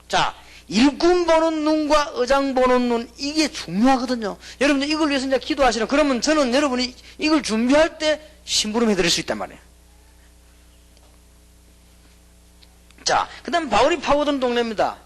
자, 일꾼 보는 눈과 의장 보는 눈, 이게 중요하거든요. 여러분들 이걸 위해서 이제 기도하시는, 그러면 저는 여러분이 이걸 준비할 때 심부름 해드릴 수 있단 말이에요. 자, 그 다음에 바울이 파고든 동네입니다.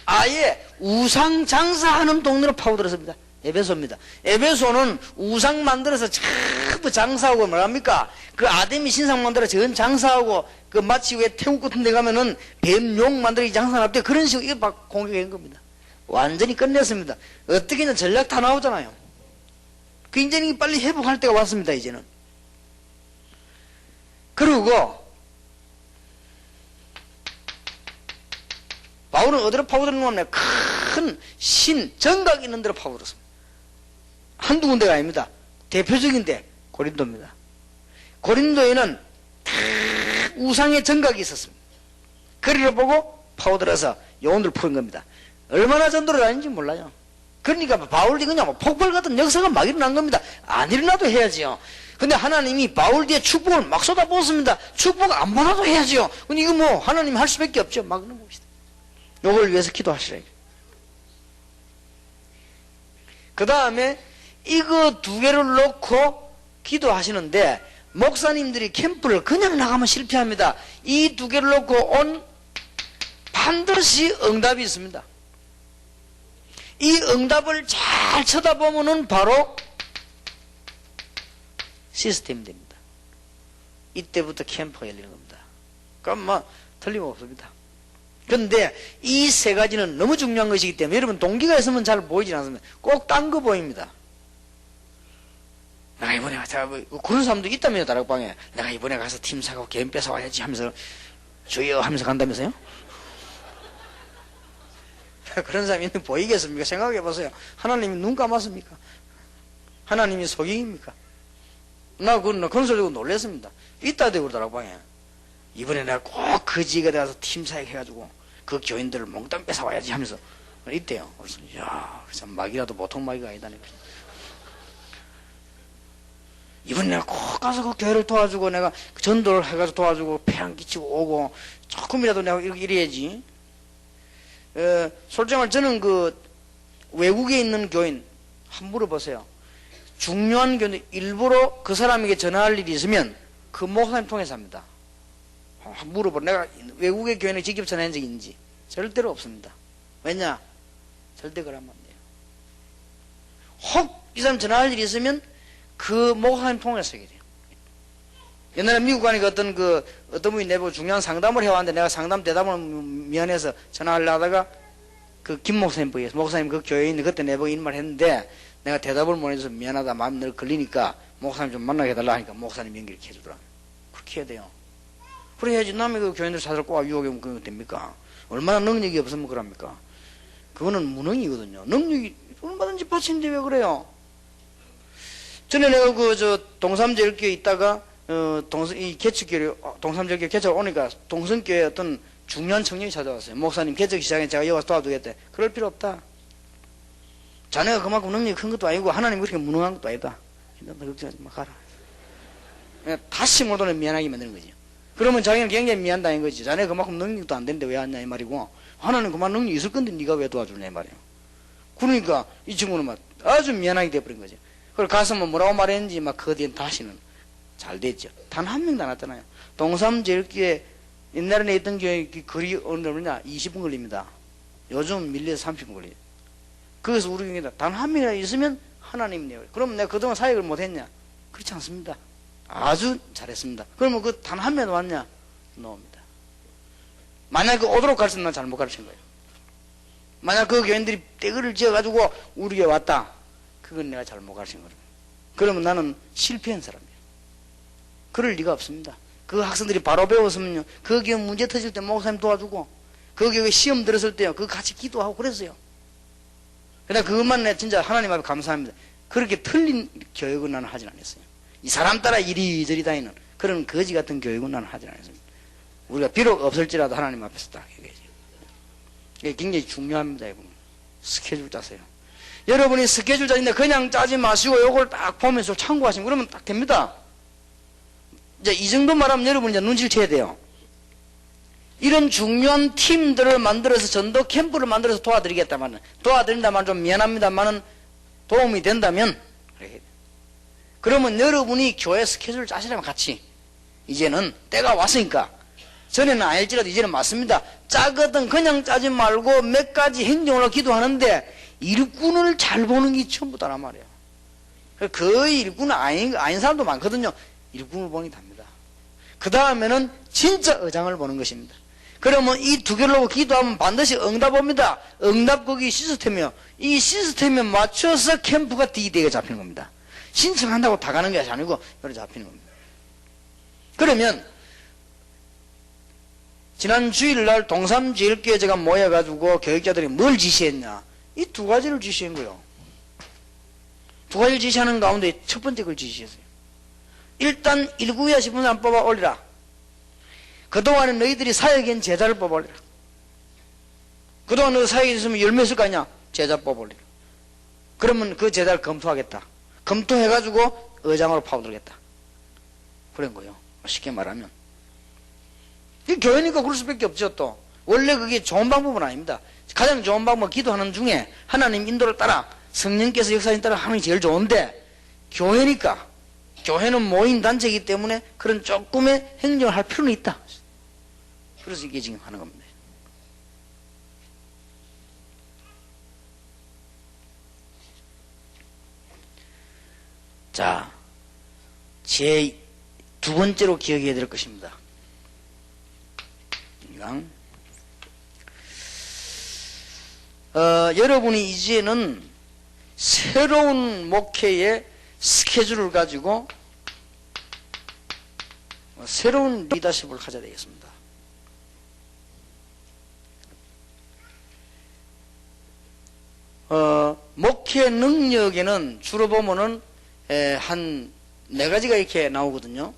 아예 우상 장사하는 동네로 파고들었습니다. 에베소입니다. 에베소는 우상 만들어서 전부 장사하고 뭐랍니까? 그 아데미 신상 만들어 전 장사하고 그 마치 왜 태국 같은 데 가면은 뱀용 만들기 장사할 때 그런 식으로 이거 막 공격한 겁니다. 완전히 끝냈습니다. 어떻게든 전략 다 나오잖아요. 그 이제는 빨리 회복할 때가 왔습니다. 이제는. 그리고 바울은 어디로 파고들었는가 하면 큰 신, 정각 있는 데로 파고들었습니다. 한두 군데가 아닙니다. 대표적인 데 고린도입니다. 고린도에는 우상의 정각이 있었습니다. 거리를 보고 파고들어서 요원들 푸는 겁니다. 얼마나 전도를 하는지 몰라요. 그러니까 바울이 그냥 뭐 폭발 같은 역사가 막 일어난 겁니다. 안 일어나도 해야지요. 근데 하나님이 바울 뒤에 축복을 막 쏟아부었습니다. 축복 안 받아도 해야지요. 근데 이거 뭐 하나님이 할 수밖에 없죠. 막는 겁니다. 요걸 위해서 기도하시라. 그 다음에 이거 두 개를 놓고 기도하시는데 목사님들이 캠프를 그냥 나가면 실패합니다. 이 두 개를 놓고 온 반드시 응답이 있습니다. 이 응답을 잘 쳐다보면은 바로 시스템이 됩니다. 이때부터 캠프가 열리는 겁니다. 그럼 뭐 틀림없습니다. 그런데 이 세 가지는 너무 중요한 것이기 때문에 여러분 동기가 있으면 잘 보이지 않습니다. 꼭 딴 거 보입니다. 내가 이번에 가서 그런 사람도 있다면요. 다락방에 내가 이번에 가서 팀 사고 개인 뺏어와야지 하면서 주여 하면서 간다면서요. 그런 사람이 있는 보이겠습니까? 생각해 보세요. 하나님이 눈 감았습니까? 하나님이 속임입니까? 나 그런 소리 듣고 놀랐습니다. 있다대고 다락방에 이번에 내가 꼭 그 지역에 가서 팀 사역 해가지고 그 교인들을 몽땅 뺏어와야지 하면서 있대요. 그래서 이야, 참 마귀라도 보통 마귀가 아니다니. 이번에 내가 꼭 가서 그 교회를 도와주고 내가 전도를 해가지고 도와주고 폐랑 끼치고 오고 조금이라도 내가 이렇게 이래야지. 솔직히 말 저는 그 외국에 있는 교인 한번 물어보세요. 중요한 교인 일부러 그 사람에게 전화할 일이 있으면 그 목사님 통해서 합니다. 물어보. 내가 외국의 교인에 직접 전화한 적이 있는지 절대로 없습니다. 왜냐? 절대 그러면 안 돼요. 혹 이 사람 전화할 일이 있으면 그 목사님 통해서 쓰게 돼요. 옛날에 미국 가니까 어떤 분이 내보고 중요한 상담을 해왔는데 내가 상담 대답을 미안해서 전화를 하다가 그 김 목사님 보여서 목사님 그 교회에 있는 그때 내보고 이런 말 했는데 내가 대답을 못 해줘서 미안하다 마음이 늘 걸리니까 목사님 좀 만나게 해달라 하니까 목사님 연결 해주더라. 그렇게 해야 돼요. 그래 해야지 남의 그 교인들 사들 꼭 유혹해 오면 그거 됩니까? 얼마나 능력이 없으면 그럽니까? 그거는 무능이거든요. 능력이 얼마든지 받치는데 왜 그래요? 전에 내가 동삼제일교에 있다가 이 개척교회 동삼제일교회 개척 오니까 동성교회 어떤 중요한 청년이 찾아왔어요. 목사님 개척 시장에 제가 여기 와서 도와주겠대. 그럴 필요 없다. 자네가 그만큼 능력이 큰 것도 아니고 하나님 그렇게 무능한 것도 아니다. 너 걱정하지 마 가라. 다시 못 오면 미안하게 만드는 거지. 그러면 자기는 굉장히 미안하다는 거지. 자네가 그만큼 능력도 안 되는데 왜 왔냐 이 말이고 하나님 그만 능력이 있을 건데 네가 왜 도와주냐 이 말이야. 그러니까 이 친구는 막 아주 미안하게 돼버린 거지. 그걸 가서 뭐라고 말했는지 막 그 뒤엔 다시는 잘 됐죠. 단 한 명도 안 왔잖아요. 동삼제일교회 옛날에 있던 교회 거리 어느 정도냐 20분 걸립니다. 요즘 밀려서 30분 걸려요. 그래서 우리 교회다 단 한 명이라 있으면 하나님이네요. 그럼 내가 그동안 사역을 못했냐? 그렇지 않습니다. 아주 잘했습니다. 그러면 그 단 한 명도 왔냐? 노입니다. 만약 그 오도록 가르쳤으면 난 잘못 가르친 거예요. 만약 그 교인들이 떼거를 지어가지고 우리 교회 왔다. 그건 내가 잘못 가르친 거예요. 그러면 나는 실패한 사람이에요. 그럴 리가 없습니다. 그 학생들이 바로 배웠으면요. 그 교회 문제 터질 때 목사님 도와주고 그 교회 시험 들었을 때요. 그 같이 기도하고 그랬어요. 그러나 그것만 내가 진짜 하나님 앞에 감사합니다. 그렇게 틀린 교육은 나는 하진 않았어요. 이 사람 따라 이리저리 다니는 그런 거지 같은 교육은 나는 하진 않았습니다. 우리가 비록 없을지라도 하나님 앞에서 딱 얘기해야죠. 이게 굉장히 중요합니다. 이건. 스케줄 짜세요. 여러분이 스케줄 짜는데 그냥 짜지 마시고 요걸 딱 보면서 참고하시면 그러면 딱 됩니다. 이제 이 정도 말하면 여러분이 이제 눈치를 채야 돼요. 이런 중요한 팀들을 만들어서 전도 캠프를 만들어서 도와드린다만 좀 미안합니다만은 도움이 된다면 그러면 여러분이 교회 스케줄을 짜시라면 같이 이제는 때가 왔으니까 전에는 아닐지라도 이제는 맞습니다. 짜거든 그냥 짜지 말고 몇 가지 행정으로 기도하는데 일꾼을 잘 보는 게 전부다란 말이에요. 거의 일꾼은 아닌 사람도 많거든요. 일꾼을 보는 게 답니다. 그 다음에는 진짜 의장을 보는 것입니다. 그러면 이 두 개를 놓고 기도하면 반드시 응답 옵니다. 응답 거기 시스템이요. 이 시스템에 맞춰서 캠프가 디데이가 잡히는 겁니다. 신청한다고 다 가는 게 아니고 이렇게 잡히는 겁니다. 그러면 지난 주일날 동삼제일교회 제가 모여가지고 교육자들이 뭘 지시했냐? 이 두 가지를 지시한 거예요. 두 가지를 지시하는 가운데 첫 번째 걸 지시했어요. 일단 일구야 싶은 사람 뽑아 올리라. 그동안에 너희들이 사역인 제자를 뽑아 올리라. 그동안 너 사역이 있으면 열매 있을 거 아니야? 제자 뽑아 올리라. 그러면 그 제자를 검토하겠다. 검토해가지고 의장으로 파고들겠다. 그런 거예요. 쉽게 말하면. 이 교회니까 그럴 수밖에 없죠, 또. 원래 그게 좋은 방법은 아닙니다. 가장 좋은 방법은 기도하는 중에 하나님 인도를 따라 성령께서 역사에 따라 하는 게 제일 좋은데 교회니까 교회는 모인 단체이기 때문에 그런 조금의 행정을 할 필요는 있다. 그래서 이게 지금 하는 겁니다. 자, 제 두 번째로 기억해야 될 것입니다. 여러분이 이제는 새로운 목회의 스케줄을 가지고 새로운 리더십을 가져야 되겠습니다. 목회 능력에는 주로 보면은 한 4가지가 이렇게 나오거든요.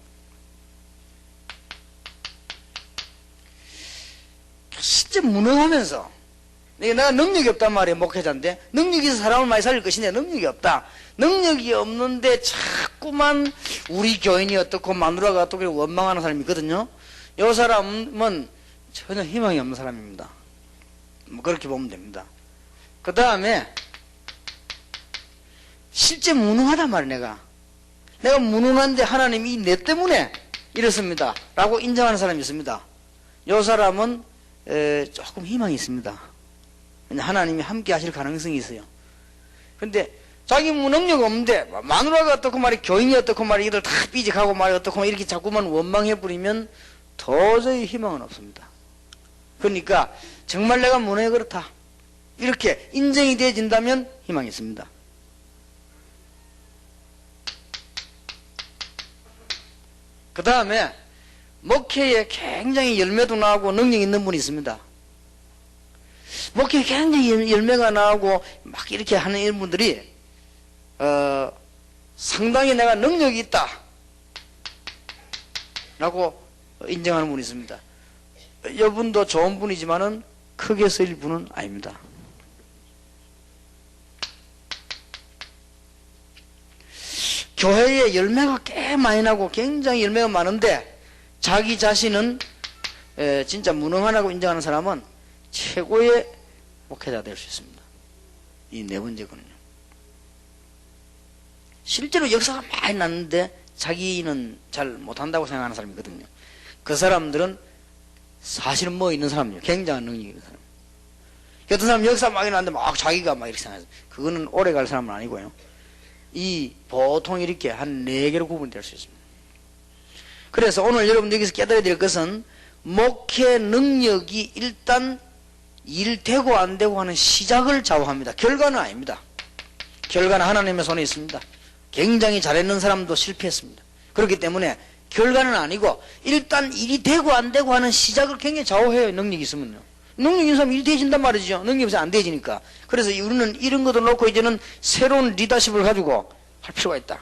진짜 무능하면서 내가 능력이 없단 말이에요. 목회자인데 능력이 있어서 사람을 많이 살릴 것인데 능력이 없다. 능력이 없는데 자꾸만 우리 교인이 어떻고 마누라가 어떻고 원망하는 사람이 있거든요. 이 사람은 전혀 희망이 없는 사람입니다. 뭐 그렇게 보면 됩니다. 그 다음에 실제 무능하단 말이에요. 내가 무능한데 하나님이 내 때문에 이렇습니다 라고 인정하는 사람이 있습니다. 이 사람은 조금 희망이 있습니다. 하나님이 함께 하실 가능성이 있어요. 그런데 자기 능력 없는데 마누라가 어떻고 말이 교인이 어떻고 말이 이들 다 삐직하고 말이 어떻고 이렇게 자꾸만 원망해버리면 도저히 희망은 없습니다. 그러니까 정말 내가 문화에 그렇다 이렇게 인정이 되어진다면 희망이 있습니다. 그 다음에 목회에 굉장히 열매도 나오고 능력 있는 분이 있습니다. 목회에 굉장히 열매가 나오고 막 이렇게 하는 이런 분들이 상당히 내가 능력이 있다 라고 인정하는 분이 있습니다. 이분도 좋은 분이지만은 크게 쓰일 분은 아닙니다. 교회에 열매가 꽤 많이 나고 굉장히 열매가 많은데 자기 자신은 진짜 무능하다고 인정하는 사람은 최고의 목회자 될 수 있습니다. 이 네 번째거든요. 실제로 역사가 많이 났는데 자기는 잘 못한다고 생각하는 사람이거든요. 그 사람들은 사실은 뭐 있는 사람이에요. 굉장한 능력이 있는 사람. 어떤 사람 역사 많이 났는데 막 자기가 막 이렇게 생각해요. 그거는 오래 갈 사람은 아니고요. 이 보통 이렇게 한 4개로 구분될 수 있습니다. 그래서 오늘 여러분들 여기서 깨달아야 될 것은 목회 능력이 일단 일 되고 안 되고 하는 시작을 좌우합니다. 결과는 아닙니다. 결과는 하나님의 손에 있습니다. 굉장히 잘했는 사람도 실패했습니다. 그렇기 때문에 결과는 아니고 일단 일이 되고 안 되고 하는 시작을 굉장히 좌우해요. 능력이 있으면요. 능력 있는 사람이 일이 되어진단 말이죠. 능력이 없으면 안 되어지니까. 그래서 우리는 이런 것도 놓고 이제는 새로운 리더십을 가지고 할 필요가 있다.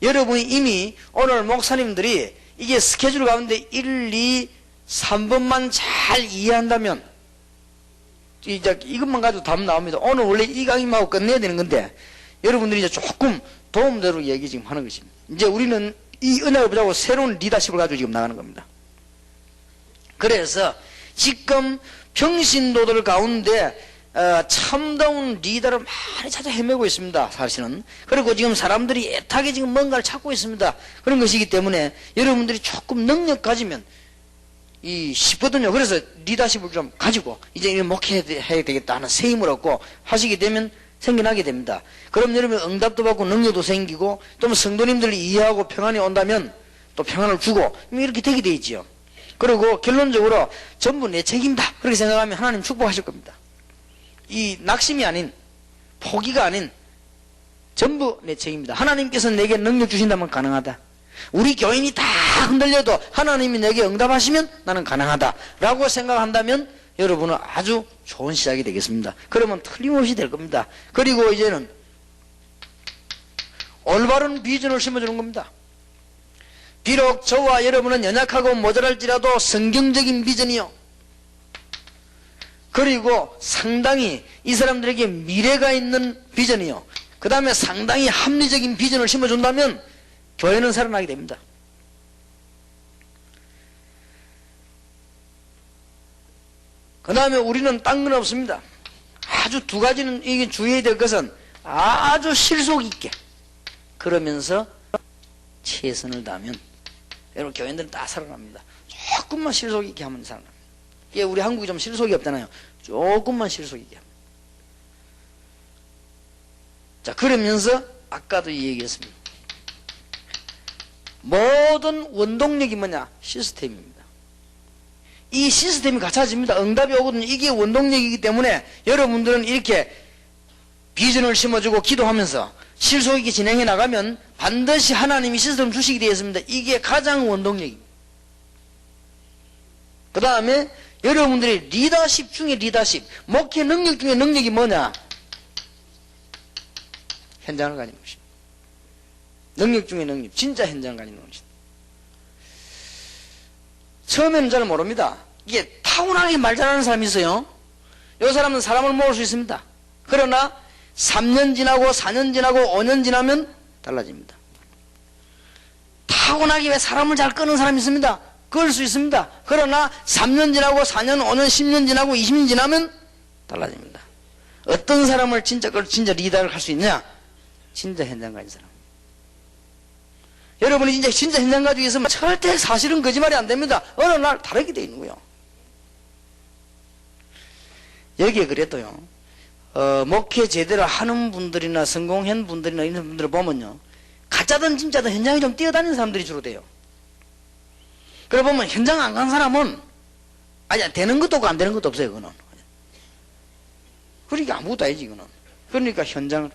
여러분이 이미 오늘 목사님들이 이게 스케줄 가운데 1, 2, 3번만 잘 이해한다면 이제 이것만 가지고 답 나옵니다. 오늘 원래 이 강의만 하고 끝내야 되는 건데 여러분들이 이제 조금 도움대로 얘기 지금 하는 것입니다. 이제 우리는 이 은혜를 보자고 새로운 리더십을 가지고 지금 나가는 겁니다. 그래서 지금 평신도들 가운데 참다운 리더를 많이 찾아 헤매고 있습니다. 사실은. 그리고 지금 사람들이 애타게 지금 뭔가를 찾고 있습니다. 그런 것이기 때문에 여러분들이 조금 능력 가지면 쉽거든요. 그래서 리더십을 좀 가지고 이제 목회해야 되겠다 하는 세임을 얻고 하시게 되면 생겨나게 됩니다. 그럼 여러분 응답도 받고 능력도 생기고 또 성도님들을 이해하고 평안이 온다면 또 평안을 주고 이렇게 되게 돼 있지요. 그리고 결론적으로 전부 내 책임다 그렇게 생각하면 하나님 축복하실 겁니다. 이 낙심이 아닌 포기가 아닌 전부 내 책임이다. 하나님께서 내게 능력 주신다면 가능하다. 우리 교인이 다 흔들려도 하나님이 내게 응답하시면 나는 가능하다 라고 생각한다면 여러분은 아주 좋은 시작이 되겠습니다. 그러면 틀림없이 될 겁니다. 그리고 이제는 올바른 비전을 심어주는 겁니다. 비록 저와 여러분은 연약하고 모자랄지라도 성경적인 비전이요. 그리고 상당히 이 사람들에게 미래가 있는 비전이요. 그 다음에 상당히 합리적인 비전을 심어준다면 교회는 살아나게 됩니다. 그 다음에 우리는 딴 건 없습니다. 아주 두 가지는 이게 주의해야 될 것은 아주 실속 있게 그러면서 최선을 다하면 여러분 교인들은 다 살아납니다. 조금만 실속 있게 하면 살아납니다. 이게 우리 한국이 좀 실속이 없잖아요. 조금만 실속 있게 합니다. 자, 그러면서 아까도 얘기했습니다. 모든 원동력이 뭐냐? 시스템입니다. 이 시스템이 갖춰집니다. 응답이 오거든요. 이게 원동력이기 때문에 여러분들은 이렇게 비전을 심어주고 기도하면서 실속 있게 진행해 나가면 반드시 하나님이 시스템을 주시게 되어 있습니다. 이게 가장 원동력입니다. 그 다음에 여러분들이 리더십 중에 리더십, 목회 능력 중에 능력이 뭐냐? 현장을 가지는 것입니다. 능력 중에 능력, 진짜 현장을 가지는 것입니다. 처음에는 잘 모릅니다. 이게 타고나게 말 잘하는 사람이 있어요. 이 사람은 사람을 모을 수 있습니다. 그러나 3년 지나고 4년 지나고 5년 지나면 달라집니다. 타고나게 왜 사람을 잘 끄는 사람이 있습니다. 그럴 수 있습니다. 그러나 3년 지나고 4년, 5년, 10년 지나고 20년 지나면 달라집니다. 어떤 사람을 진짜 리더를 할 수 있냐? 진짜 현장 가진 사람. 여러분이 진짜 현장 가지고 있으면 절대 사실은 거짓말이 안 됩니다. 어느 날 다르게 돼 있는 거예요. 여기에 그래도요, 목회 제대로 하는 분들이나 성공한 분들이나 이런 분들을 보면요, 가짜든 진짜든 현장에 좀 뛰어다니는 사람들이 주로 돼요. 그래 보면 현장 안 간 사람은 아니 되는 것도 없고 안 되는 것도 없어요. 그거는. 그러니까 아무것도 아니지 이거는. 그러니까 현장을,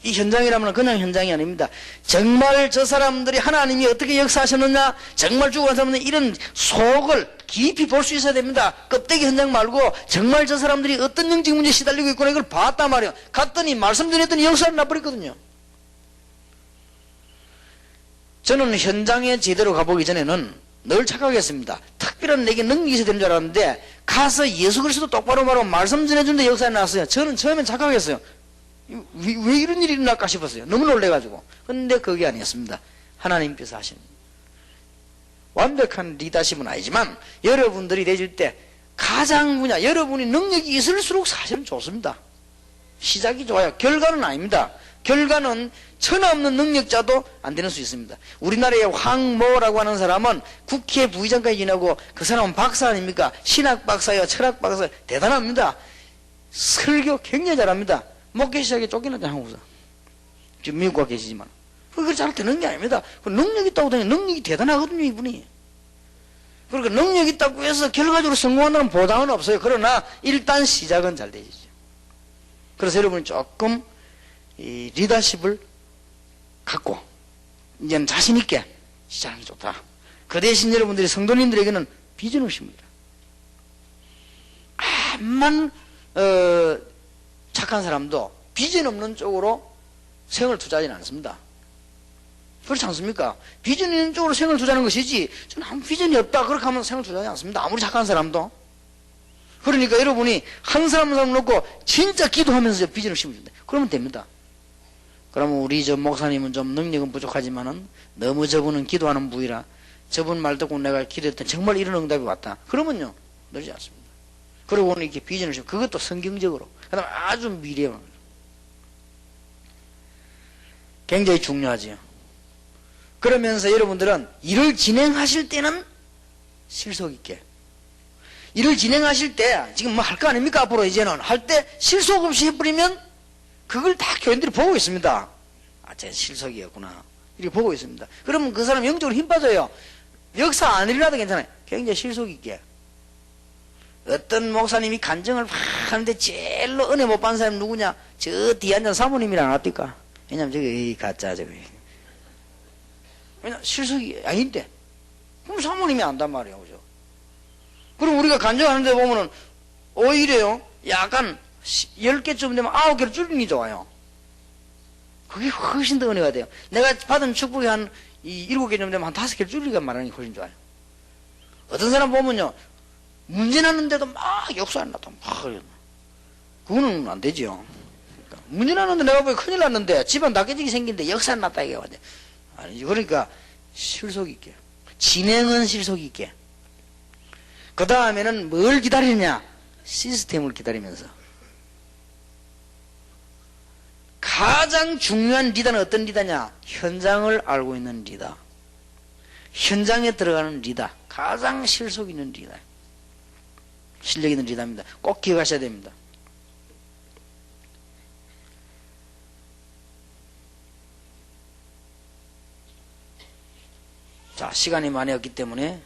이 현장이라면 그냥 현장이 아닙니다. 정말 저 사람들이 하나님이 어떻게 역사하셨느냐, 정말 죽어간 사람은 이런 속을 깊이 볼 수 있어야 됩니다. 껍데기 현장 말고 정말 저 사람들이 어떤 영적 문제에 시달리고 있구나 이걸 봤단 말이에요. 갔더니 말씀 전했더니 역사를 나버렸거든요. 저는 현장에 제대로 가보기 전에는 늘 착각했습니다. 특별한 내게 능력이 있어야 되는 줄 알았는데 가서 예수 그리스도 똑바로 말하고 말씀 전해준데 역사에 나왔어요. 저는 처음엔 착각했어요. 왜 이런 일이 일어날까 싶었어요. 너무 놀래가지고. 근데 그게 아니었습니다. 하나님께서 하신 완벽한 리더십은 아니지만 여러분들이 되실 때 가장 여러분이 능력이 있을수록 사실은 좋습니다. 시작이 좋아요. 결과는 아닙니다. 결과는 천하 없는 능력자도 안 되는 수 있습니다. 우리나라의 황모라고 하는 사람은 국회 부의장까지 지나고 그 사람은 박사 아닙니까? 신학 박사예요. 철학 박사예요. 대단합니다. 설교 굉장히 잘합니다. 목회 시작에 쫓겨났잖아, 한국에서. 지금 미국 가 계시지만. 그걸 잘 되는 게 아닙니다. 그 능력이 있다고 하더니 능력이 대단하거든요, 이분이. 그러니까 능력이 있다고 해서 결과적으로 성공한다는 보장은 없어요. 그러나 일단 시작은 잘 되시죠. 그래서 여러분이 조금 이 리더십을 갖고 이제는 자신 있게 시작하는 게 좋다. 그 대신 여러분들이 성도님들에게는 비전을 심니다. 암만 착한 사람도 비전 없는 쪽으로 생을 투자하지는 않습니다. 그렇지 않습니까? 비전 있는 쪽으로 생을 투자하는 것이지 저는 아무 비전이 없다 그렇게 하면 생을 투자하지 않습니다. 아무리 착한 사람도. 그러니까 여러분이 한 사람 한 사람 놓고 진짜 기도하면서 비전을 심어준다. 그러면 됩니다. 그러면 우리 저 목사님은 좀 능력은 부족하지만은 너무 저분은 기도하는 부이라 저분 말 듣고 내가 기도했더니 정말 이런 응답이 왔다. 그러면요 늘지 않습니다. 그러고 오늘 이렇게 비전을 심어 그것도 성경적으로 그 다음에 아주 미래형 굉장히 중요하지요. 그러면서 여러분들은 일을 진행하실 때는 실속 있게 일을 진행하실 때 지금 뭐 할 거 아닙니까? 앞으로 이제는 할 때 실속 없이 해버리면 그걸 다 교인들이 보고 있습니다. 아, 제 실속이었구나. 이렇게 보고 있습니다. 그러면 그 사람 영적으로 힘 빠져요. 역사 안 일어나도 괜찮아요. 굉장히 실속 있게. 어떤 목사님이 간증을 막 하는데 제일로 은혜 못 받는 사람이 누구냐? 저 뒤에 앉은 사모님이랑 놨니까? 왜냐면 저기 가짜 저기. 왜냐면 실속이 아닌데. 그럼 사모님이 안단 말이에요. 그죠? 그럼 우리가 간증하는데 보면은 오히려요. 약간 10개쯤 되면 9개로 줄이는 게 좋아요. 그게 훨씬 더 은혜가 돼요. 내가 받은 축복이 한 7개쯤 되면 한 5개를 줄이가 말하는 게 훨씬 좋아요. 어떤 사람 보면요. 문제 났는데도 막 역사 안 났다. 막 그거는 안 되죠. 그러니까 문제 났는데 내가 보기 큰일 났는데 집안 다 깨지게 생긴데 역사 안 났다 이게 맞아요. 아니지. 그러니까 실속 있게. 진행은 실속 있게. 그 다음에는 뭘 기다리느냐? 시스템을 기다리면서. 가장 중요한 리더는 어떤 리더냐? 현장을 알고 있는 리더. 현장에 들어가는 리더. 가장 실속 있는 리더. 실력 있는 리더입니다. 꼭 기억하셔야 됩니다. 자, 시간이 많이 없기 때문에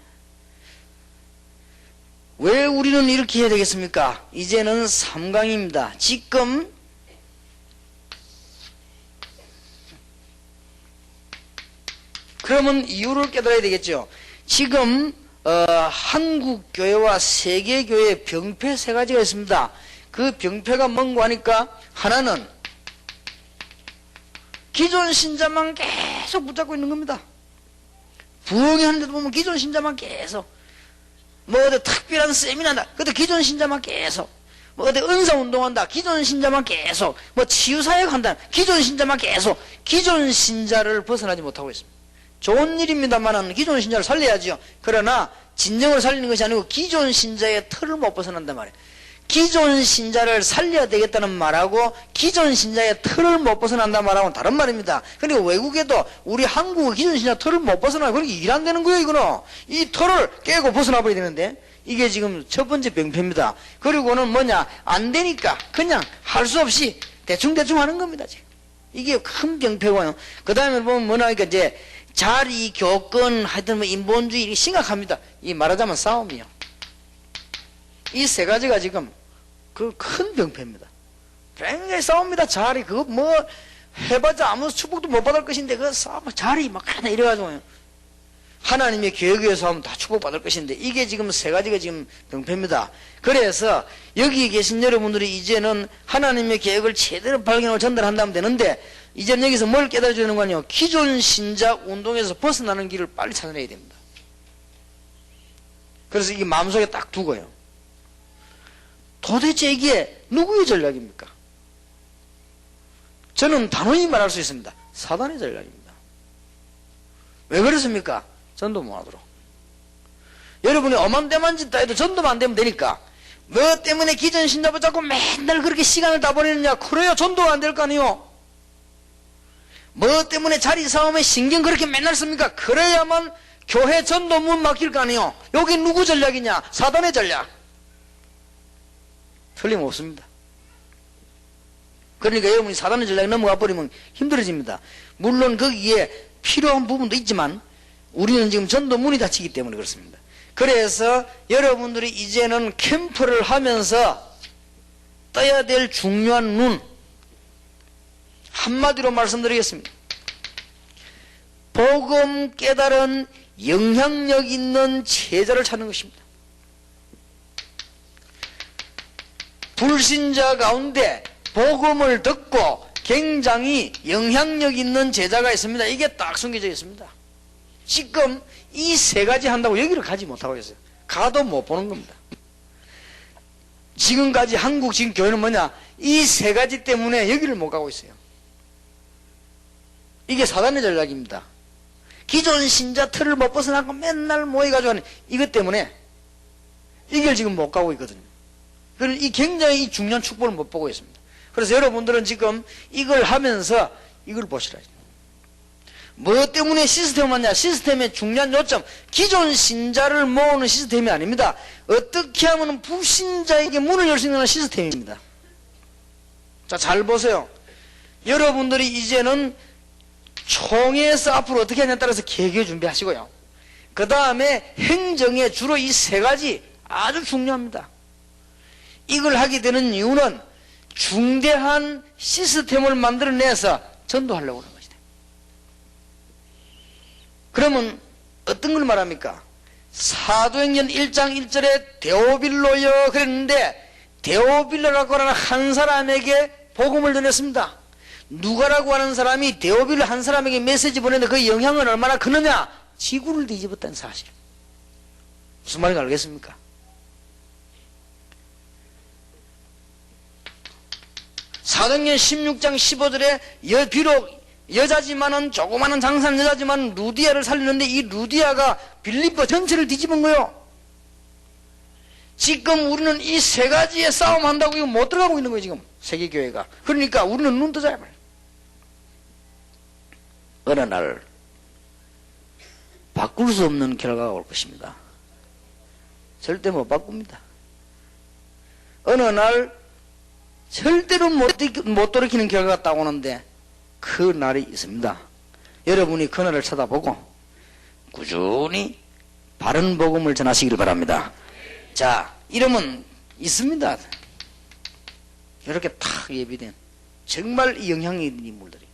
왜 우리는 이렇게 해야 되겠습니까? 이제는 3강입니다. 지금 그러면 이유를 깨달아야 되겠죠. 지금 한국 교회와 세계 교회의 병폐 3가지가 있습니다. 그 병폐가 뭔고 하니까 하나는 기존 신자만 계속 붙잡고 있는 겁니다. 부흥회 하는데도 보면 기존 신자만 계속 뭐 어디 특별한 세미나다 그것도 기존 신자만 계속 뭐 어디 은사 운동한다 기존 신자만 계속 뭐 치유사역 한다 기존 신자만 계속 기존 신자를 벗어나지 못하고 있습니다. 좋은 일입니다만은 기존 신자를 살려야죠. 그러나 진정을 살리는 것이 아니고 기존 신자의 틀을 못 벗어난단 말이에요. 기존 신자를 살려야 되겠다는 말하고 기존 신자의 틀을 못 벗어난다는 말하고는 다른 말입니다. 그러니까 외국에도 우리 한국의 기존 신자 틀을 못 벗어나요. 그러니까 일 안 되는 거예요. 이거는 이 틀을 깨고 벗어나 버려야 되는데 이게 지금 첫 번째 병폐입니다. 그리고는 뭐냐, 안 되니까 그냥 할 수 없이 대충대충 하는 겁니다, 지금. 이게 큰 병폐고요. 그 다음에 보면 뭐냐, 그러니까 이제 자리, 교권, 하여튼 뭐 인본주의 심각합니다. 이 말하자면 싸움이요. 이 세 가지가 지금 그 큰 병폐입니다. 굉장히 싸웁니다. 자리, 그거 뭐 해봤자 아무 축복도 못 받을 것인데, 그 싸움, 자리 막 하나 이래가지고 하나님의 계획에 의해서 하면 다 축복받을 것인데, 이게 지금 세 가지가 지금 병폐입니다. 그래서 여기 계신 여러분들이 이제는 하나님의 계획을 제대로 발견하고 전달한다면 되는데, 이제는 여기서 뭘 깨달아줘야 되는 거냐, 기존 신자 운동에서 벗어나는 길을 빨리 찾아내야 됩니다. 그래서 이게 마음속에 딱 두고요. 도대체 이게 누구의 전략입니까? 저는 단호히 말할 수 있습니다. 사단의 전략입니다. 왜 그렇습니까? 전도 못하도록. 여러분이 엄한 데만 짓다 해도 전도만 안 되면 되니까, 뭐 때문에 기존 신자 붙잡고 맨날 그렇게 시간을 다 보내느냐? 그래야 전도가 안 될 거 아니요? 뭐 때문에 자리 싸움에 신경 그렇게 맨날 씁니까? 그래야만 교회 전도 문 막힐 거 아니요? 여기 누구 전략이냐? 사단의 전략. 틀림없습니다. 그러니까 여러분이 사단의 전략에 넘어가 버리면 힘들어집니다. 물론 거기에 필요한 부분도 있지만 우리는 지금 전도 문이 닫히기 때문에 그렇습니다. 그래서 여러분들이 이제는 캠프를 하면서 떠야 될 중요한 눈, 한마디로 말씀드리겠습니다. 복음 깨달은 영향력 있는 제자를 찾는 것입니다. 불신자 가운데 복음을 듣고 굉장히 영향력 있는 제자가 있습니다. 이게 딱 숨겨져 있습니다. 지금 이 세 가지 한다고 여기를 가지 못하고 있어요. 가도 못 보는 겁니다. 지금까지 한국 지금 교회는 뭐냐, 이 세 가지 때문에 여기를 못 가고 있어요. 이게 사단의 전략입니다. 기존 신자 틀을 못 벗어나고 맨날 모여가지고 하는 이것 때문에 이걸 지금 못 가고 있거든요. 그래서 이 굉장히 중요한 축복을 못 보고 있습니다. 그래서 여러분들은 지금 이걸 하면서 이걸 보시라. 뭐 때문에 시스템을 하냐? 시스템의 중요한 요점, 기존 신자를 모으는 시스템이 아닙니다. 어떻게 하면 불신자에게 문을 열 수 있는 시스템입니다. 자, 잘 보세요. 여러분들이 이제는 총회에서 앞으로 어떻게 하냐에 따라서 계획 준비하시고요. 그 다음에 행정에 주로 이 세 가지 아주 중요합니다. 이걸 하게 되는 이유는 중대한 시스템을 만들어내서 전도하려고 하는 것이다. 그러면 어떤 걸 말합니까? 사도행전 1장 1절에 데오빌로여 그랬는데, 데오빌로라고 하는 한 사람에게 복음을 전했습니다. 누가라고 하는 사람이 데오빌로 한 사람에게 메시지 보냈는데 그 영향은 얼마나 크느냐? 지구를 뒤집었다는 사실. 무슨 말인지 알겠습니까? 사도행전 16장 15절에 비록 여자지만은, 조그마한 장사하는 여자지만 루디아를 살리는데 이 루디아가 빌립보 전체를 뒤집은 거예요. 지금 우리는 이 세 가지에 싸움한다고 이거 못 들어가고 있는 거예요, 지금 세계교회가. 그러니까 우리는 눈 뜨자야 말이에요. 어느 날 바꿀 수 없는 결과가 올 것입니다. 절대 못 바꿉니다. 어느 날 절대로 못 돌이키는 결과가 딱 오는데 그 날이 있습니다. 여러분이 그 날을 쳐다보고 꾸준히 바른 복음을 전하시기를 바랍니다. 자, 이름은 있습니다. 이렇게 탁 예비된 정말 영향이 있는 인물들이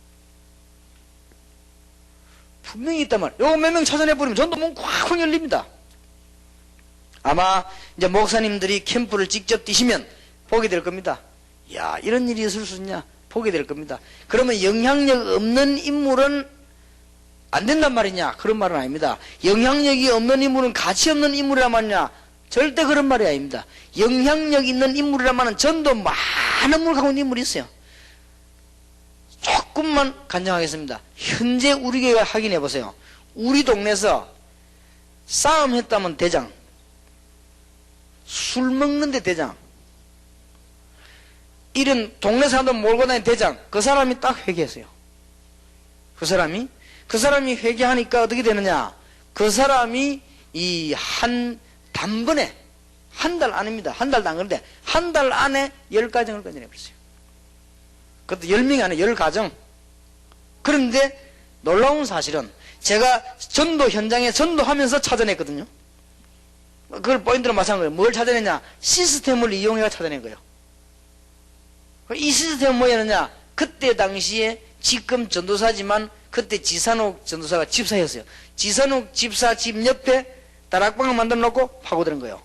분명히 있단 말이에요. 요거 몇 명 찾아내버리면 전도 문 콱 열립니다. 아마 이제 목사님들이 캠프를 직접 뛰시면 보게 될 겁니다. 야, 이런 일이 있을 수 있냐? 보게 될 겁니다. 그러면 영향력 없는 인물은 안 된단 말이냐? 그런 말은 아닙니다. 영향력이 없는 인물은 가치 없는 인물이란 말이냐? 절대 그런 말이 아닙니다. 영향력 있는 인물이란 말은 전도 많은 물 갖고 있는 인물이 있어요. 조금만 간증하겠습니다. 현재 우리 교회가 확인해 보세요. 우리 동네에서 싸움했다면 대장, 술 먹는데 대장, 이런 동네 사람들 몰고 다니는 대장, 그 사람이 딱 회개했어요. 그 사람이 회개하니까 어떻게 되느냐? 그 사람이 이 단번에 한 달 안입니다. 한 달도 안 그런데 한 달 안에 10가정을 건져내버렸어요. 그것도 10명이 아니라 10가정. 그런데 놀라운 사실은 제가 전도 현장에 전도하면서 찾아냈거든요. 그걸 포인트로 마찬가지로 뭘 찾아냈냐? 시스템을 이용해서 찾아낸 거예요. 이 시스템은 뭐였느냐? 그때 당시에 지금 전도사지만 그때 지산옥 전도사가 집사였어요. 지산옥 집사 집 옆에 다락방을 만들어 놓고 파고드는 거예요.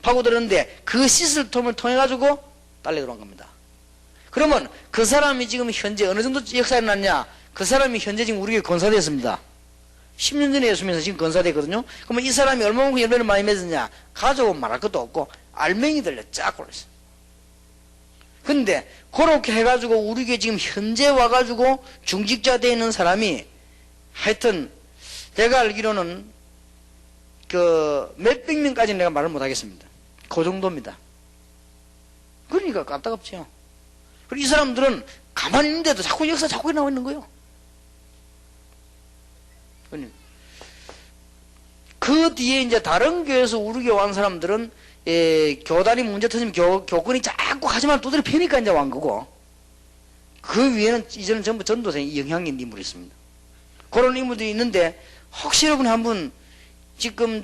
파고들었는데 그 시스템을 통해 가지고 달려 들어온 겁니다. 그러면 그 사람이 지금 현재 어느 정도 역사가 일어났냐? 그 사람이 현재 지금 우리 교회 건사되었습니다. 10년 전에 예수면서 지금 건사됐거든요. 그러면 이 사람이 얼마만큼 열매를 많이 맺었냐? 가족은 말할 것도 없고 알맹이들려 쫙 골랐어요. 근데 그렇게 해가지고 우리 교회 지금 현재 와가지고 중직자 되어 있는 사람이 하여튼 제가 알기로는 그 몇백 명까지는 내가 말을 못하겠습니다. 그 정도입니다. 그러니까 깝다깝죠. 그리고 이 사람들은 가만히 있는데도 자꾸 역사 자꾸 나와 있는 거예요. 그 뒤에 이제 다른 교회에서 우리 교회 온 사람들은 교단이 문제 터지면 교권이 자꾸 하지만 두드려 패니까 이제 완 거고, 그 위에는 이제는 전부 전도생이 영향 있는 인물이 있습니다. 그런 인물들이 있는데 혹시 여러분이 한번 지금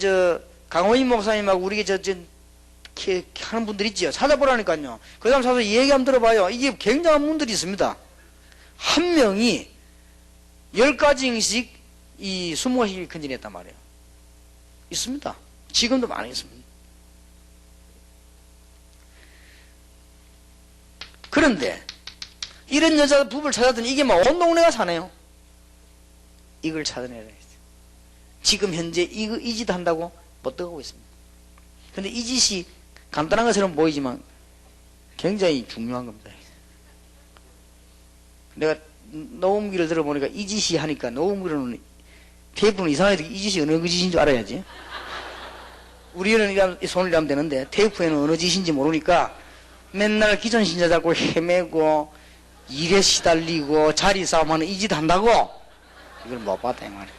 강호인 목사님하고 우리 하는 분들 있지요. 찾아보라니까요. 그 다음 찾아서 얘기 한번 들어봐요. 이게 굉장한 분들이 있습니다. 한 명이 10가정씩 이 20가지를 건진했단 말이에요. 있습니다. 지금도 많이 있습니다. 그런데 이런 여자 부부를 찾았더니 이게 막 온 동네가 사네요. 이걸 찾아내라 했어요. 지금 현재 이 짓 한다고 못 떠가고 있습니다. 근데 이 짓이 간단한 것처럼 보이지만 굉장히 중요한 겁니다. 내가 녹음기를 들어보니까 이 짓이 하니까 녹음기로는 테이프는 이상하게 이 짓이 어느 짓인 줄 알아야지. 우리는 손을 이러면 되는데 테이프에는 어느 짓인지 모르니까 맨날 기존 신자 잡고 헤매고 일에 시달리고 자리 싸움하는 이 짓 한다고 이걸 못 봤다 이 말이야.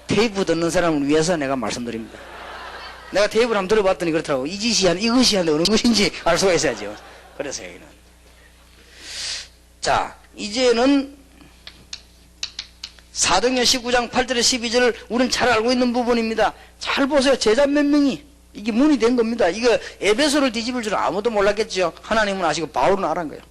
테이프 듣는 사람을 위해서 내가 말씀드립니다. 내가 테이프를 한번 들어봤더니 그렇더라고. 이것이 한데 어느 것인지 알 수가 있어야죠. 그래서 여기는. 자, 이제는 사도행전 19장 8절에 12절을 우리는 잘 알고 있는 부분입니다. 잘 보세요. 제자 몇 명이 이게 문이 된 겁니다. 이거 에베소를 뒤집을 줄은 아무도 몰랐겠죠. 하나님은 아시고 바울은 알은 거예요.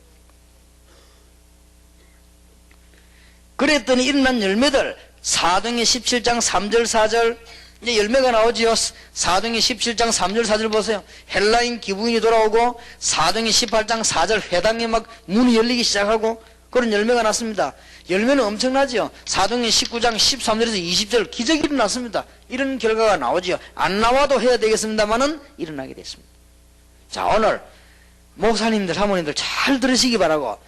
그랬더니 일어난 열매들 사도행전 17장 3절 4절 이제 열매가 나오지요. 사도행전 17장 3절 4절 보세요. 헬라인 기부인이 돌아오고 사도행전 18장 4절 회당에 막 문이 열리기 시작하고 그런 열매가 났습니다. 열매는 엄청나지요. 사도행전 19장 13절에서 20절 기적이 일어났습니다. 이런 결과가 나오지요. 안 나와도 해야 되겠습니다만은 일어나게 됐습니다. 자, 오늘 목사님들 사모님들 잘 들으시기 바라고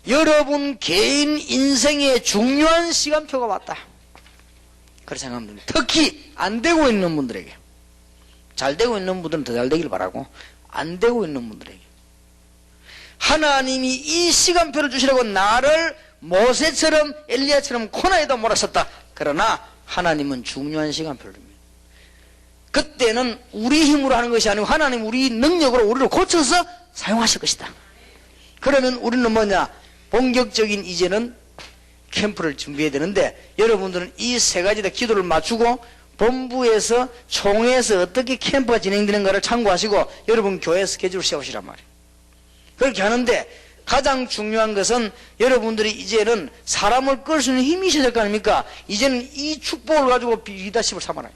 여러분 개인 인생의 중요한 시간표가 왔다. 그렇게 생각합니다. 특히 안 되고 있는 분들에게, 잘 되고 있는 분들은 더 잘 되길 바라고 안 되고 있는 분들에게 하나님이 이 시간표를 주시라고 나를 모세처럼 엘리야처럼 코너에다 몰았었다. 그러나 하나님은 중요한 시간표를 줍니다. 그때는 우리 힘으로 하는 것이 아니고 하나님 우리 능력으로 우리를 고쳐서 사용하실 것이다. 그러면 우리는 뭐냐? 본격적인 이제는 캠프를 준비해야 되는데 여러분들은 이 세 가지 다 기도를 맞추고 본부에서 총회에서 어떻게 캠프가 진행되는가를 참고하시고 여러분 교회 스케줄을 세우시란 말이에요. 그렇게 하는데 가장 중요한 것은 여러분들이 이제는 사람을 끌 수 있는 힘이 있어야 될 거 아닙니까? 이제는 이 축복을 가지고 리더십을 삼아라.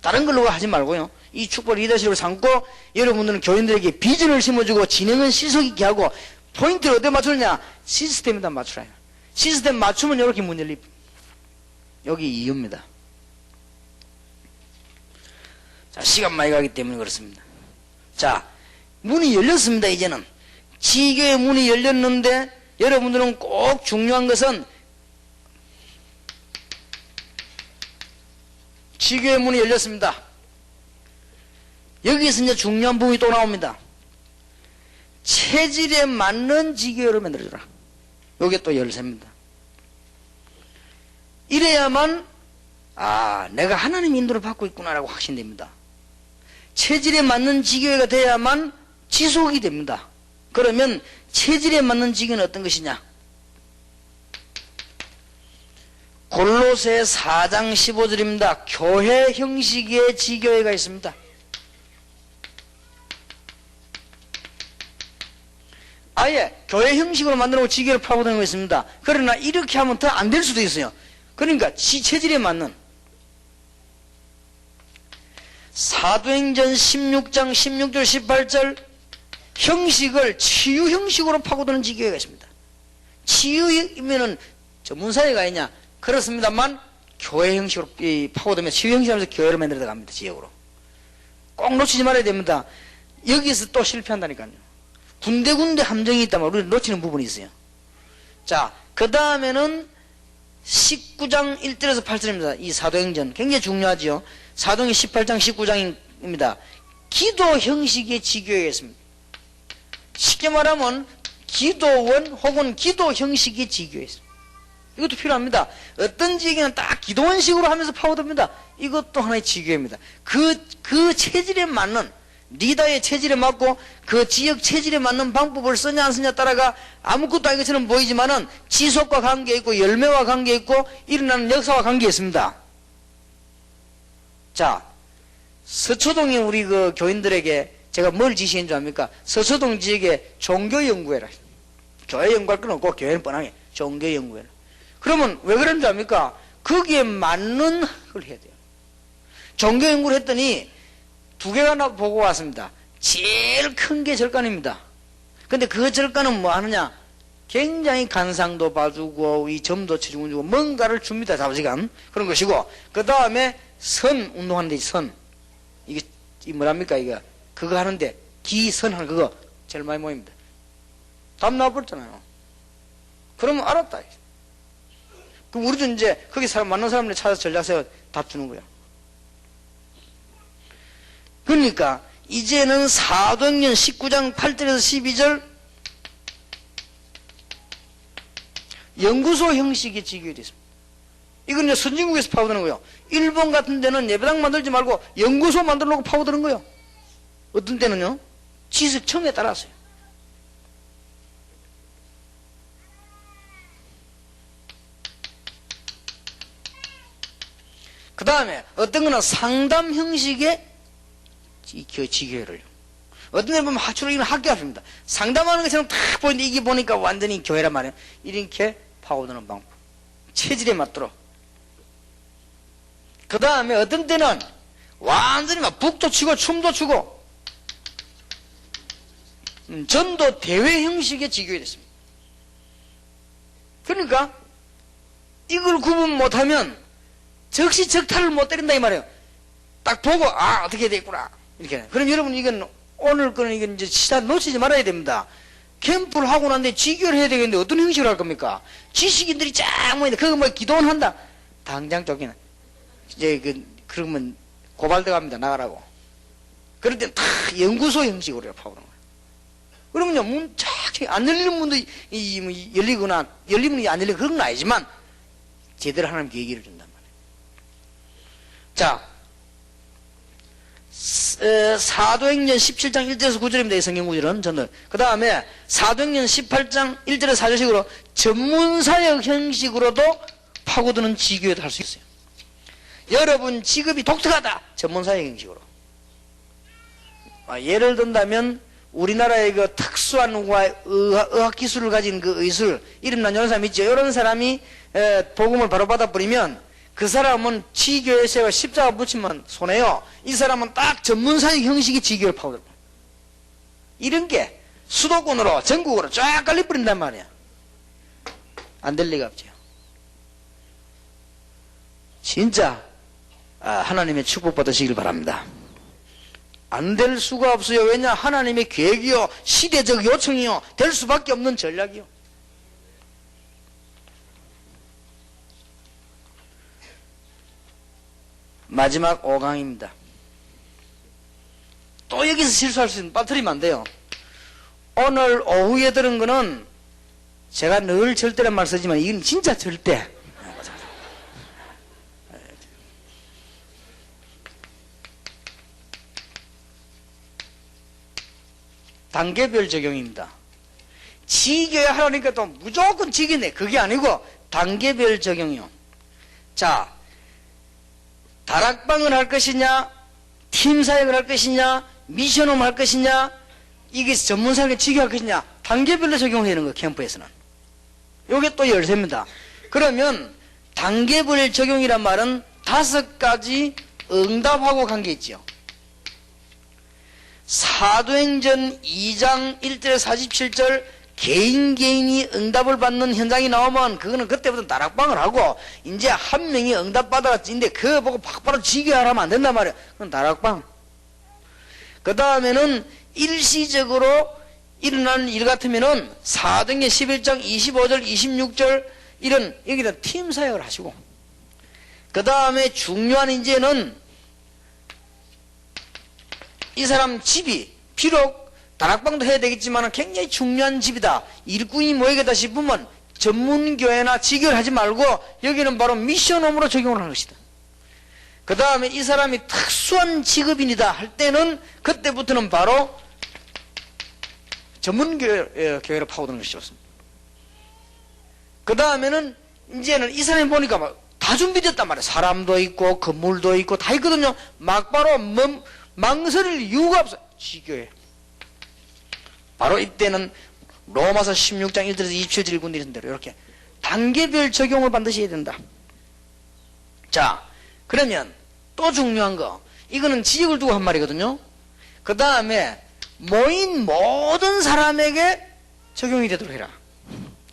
다른 걸로 하지 말고요. 이 축복 리더십을 삼고 여러분들은 교인들에게 비전을 심어주고 진행은 실속 있게 하고 포인트를 어디에 맞추느냐? 시스템에다 맞추라. 시스템 맞추면 이렇게 문 열립니다. 여기 이유입니다. 자, 시간 많이 가기 때문에 그렇습니다. 자, 문이 열렸습니다. 이제는 지교의 문이 열렸는데 여러분들은 꼭 중요한 것은 지교의 문이 열렸습니다. 여기서 이제 중요한 부분이 또 나옵니다. 체질에 맞는 지교를 만들어주라. 이게 또 열쇠입니다. 이래야만 내가 하나님 인도를 받고 있구나라고 확신됩니다. 체질에 맞는 지교회가 돼야만 지속이 됩니다. 그러면 체질에 맞는 지교회는 어떤 것이냐? 골로새 4장 15절입니다. 교회 형식의 지교회가 있습니다. 아예 교회 형식으로 만들어놓고 지교회를 파고드는 거 있습니다. 그러나 이렇게 하면 더 안 될 수도 있어요. 그러니까 체질에 맞는 사도행전 16장 16절 18절 형식을 치유 형식으로 파고드는 지교회가 있습니다. 치유이면은 전문사회가 아니냐? 그렇습니다만 교회 형식으로 파고들면 치유 형식하면서 교회를 만들어 나갑니다. 지역으로. 꼭 놓치지 말아야 됩니다. 여기서 또 실패한다니까요. 군데군데 함정이 있다면 우리는 놓치는 부분이 있어요. 자, 그 다음에는 19장 1절에서 8절입니다. 이 사도행전 굉장히 중요하지요. 사도행전 18장 19장입니다. 기도 형식의 지교회가 있습니다. 쉽게 말하면 기도원 혹은 기도 형식의 지교회 있습니다. 이것도 필요합니다. 어떤 지교회는 딱 기도원식으로 하면서 파고듭니다. 이것도 하나의 지교회입니다. 그 체질에 맞는 리더의 체질에 맞고 그 지역 체질에 맞는 방법을 쓰냐 안 쓰냐 따라가 아무것도 아닌 것처럼 보이지만은 지속과 관계 있고 열매와 관계 있고 일어나는 역사와 관계 있습니다. 자, 서초동에 우리 그 교인들에게 제가 뭘 지시한 줄 압니까? 서초동 지역에 종교연구회라. 교회 연구할 건 없고 교회는 뻔하게 종교연구회라. 그러면 왜 그런 줄 압니까? 거기에 맞는 걸 해야 돼요. 종교연구를 했더니 두 개가 보고 왔습니다. 제일 큰 게 절간입니다. 근데 그 절간은 뭐 하느냐? 굉장히 간상도 봐주고 이 점도 쳐주고 뭔가를 줍니다. 자부지간 그런 것이고 그 다음에 선 운동하는데 선 이게 뭐랍니까 이거 그거 하는데 기선 하는 그거 제일 많이 모입니다. 답 나와버렸잖아요. 그러면 알았다. 그럼 우리도 이제 거기 맞는 사람들 찾아서 전략 세워 답 주는 거야. 그러니까 이제는 사도행전 19장 8절에서 12절 연구소 형식의 지교회가 있습니다. 이건 이제 선진국에서 파고드는 거예요. 일본 같은 데는 예배당 만들지 말고 연구소 만들어 놓고 파고드는 거예요. 어떤 때는요 지식청에 따라서요. 그 다음에 어떤 거는 상담 형식의 지교회를 어떤 데 보면 주로 이건 학교 앞입니다. 상담하는 것처럼 딱 보이는데 이게 보니까 완전히 교회란 말이에요. 이렇게 파고드는 방법 체질에 맞도록. 그 다음에 어떤 때는 완전히 막 북도 치고 춤도 추고 전도 대회 형식의 지교회 됐습니다. 그러니까 이걸 구분 못하면 적시적타를 못 때린다 이 말이에요. 딱 보고 아 어떻게 해야 되겠구나 이렇게. 그럼 여러분 이건 오늘 거는 이건 이제 시간 놓치지 말아야 됩니다. 캠프를 하고 난데 지교를 해야 되겠는데 어떤 형식으로 할 겁니까? 지식인들이 쫙 모이는데 그거 뭐 기도원 한다 당장 쫓기는 이제 그러면 고발돼갑니다. 나가라고. 그럴 때 다 연구소 형식으로 파고는 거예요. 그러면요 문 쫙 안 열리는 문도 열리거나 열리면 안 열리고 그런 건 아니지만 제대로 하나님께 얘기를 준단 말이에요. 자, 사도행전 17장 1절에서 9절입니다. 이 성경 구절은 전들. 그 다음에 사도행전 18장 1절에서 4절식으로 전문사역 형식으로도 파고드는 지교회도 할 수 있어요. 여러분 직업이 독특하다. 전문사역 형식으로. 예를 든다면 우리나라의 그 특수한 의학기술을 가진 그 의술 이름난 이런 사람 있죠. 이런 사람이 복음을 바로 받아버리면 그 사람은 지교회에서 십자가 붙이면 손해요. 이 사람은 딱 전문사역 형식의 지교를 파고들고 이런 게 수도권으로 전국으로 쫙 깔려버린단 말이야. 안 될 리가 없죠. 진짜 하나님의 축복 받으시길 바랍니다. 안 될 수가 없어요. 왜냐 하나님의 계획이요 시대적 요청이요 될 수밖에 없는 전략이요. 마지막 5강입니다. 또 여기서 실수할 수 있는 빠뜨리면 안 돼요. 오늘 오후에 들은 거는 제가 늘 절대란 말 쓰지만 이건 진짜 절대. 단계별 적용입니다. 지교회 하라니까 또 무조건 지기네. 그게 아니고 단계별 적용이요. 자, 다락방을 할 것이냐, 팀사역을 할 것이냐, 미션홈 할 것이냐, 이게 전문사역에 지교할 것이냐, 단계별로 적용해야 되는 거예요. 캠프에서는. 요게 또 열쇠입니다. 그러면 단계별 적용이란 말은 5가지 응답하고 관계 있지요. 사도행전 2장 1절에서 47절 개인이 응답을 받는 현장이 나오면 그거는 그때부터 다락방을 하고 이제 한 명이 응답받아갔지. 근데 그거 보고 바로 지교하라면 안 된단 말이야. 그건 다락방. 그 다음에는 일시적으로 일어나는 일 같으면은 사도행전 11장 25절 26절 이런 여기다 팀 사역을 하시고, 그 다음에 중요한 이제는 이 사람 집이 비록 다락방도 해야 되겠지만 굉장히 중요한 집이다, 일꾼이 모이겠다 싶으면 전문교회나 지교를 하지 말고 여기는 바로 미션홈으로 적용을 하는 것이다. 그 다음에 이 사람이 특수한 직업인이다 할 때는 그때부터는 바로 전문교회로 파고드는 것이 좋습니다. 그 다음에는 이제는 이 사람이 보니까 막 다 준비됐단 말이에요. 사람도 있고 건물도 있고 다 있거든요. 막바로 망설일 이유가 없어요. 지교회. 바로 이때는 로마서 16장 1절에서 27절 읽은 대로 이렇게 단계별 적용을 반드시 해야 된다. 자, 그러면 또 중요한 거, 이거는 지역을 두고 한 말이거든요. 그 다음에 모인 모든 사람에게 적용이 되도록 해라.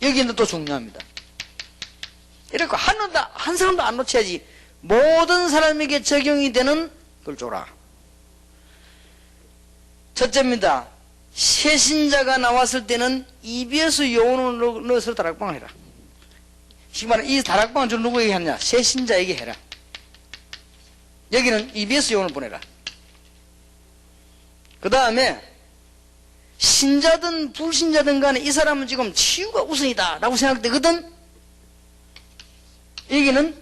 여기는 또 중요합니다. 이렇게 한 사람도 안 놓쳐야지. 모든 사람에게 적용이 되는 걸 줘라. 첫째입니다. 새신자가 나왔을 때는 EBS 요원을 넣어서 다락방을 해라. 지금 말하는 이 다락방을 좀 누구에게 하냐? 새신자에게 해라. 여기는 EBS 요원을 보내라. 그 다음에 신자든 불신자든 간에 이 사람은 지금 치유가 우선이다 라고 생각되거든. 여기는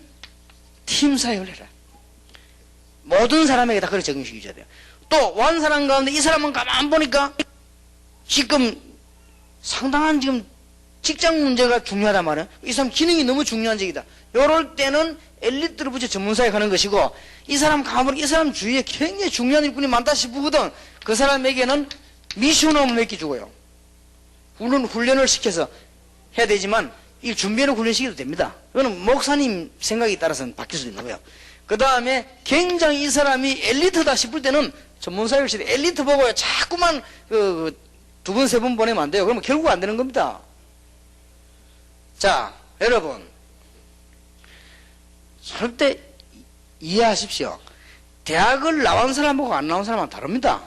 팀 사역을 해라. 모든 사람에게 다 그렇게 적용시켜줘야 돼요. 또 완 사람 가운데 이 사람은 가만 보니까 지금 상당한 지금 직장 문제가 중요하단 말이에요. 이 사람 기능이 너무 중요한 적이다. 요럴 때는 엘리트를 붙여 전문사역 하는 것이고, 이 사람 가만 보니까 이 사람 주위에 굉장히 중요한 일꾼이 많다 싶거든. 그 사람에게는 미션홈을 맡겨주고요. 훈련을 시켜서 해야 되지만 이 준비해놓은 훈련시켜도 됩니다. 그거는 목사님 생각에 따라서는 바뀔 수도 있는 거예요. 그 다음에 굉장히 이 사람이 엘리트다 싶을 때는 전문사역을 시켜 엘리트 보고 자꾸만 두 번, 세 번 보내면 안 돼요. 그러면 결국 안 되는 겁니다. 자, 여러분. 절대 이해하십시오. 대학을 나온 사람하고 안 나온 사람은 다릅니다.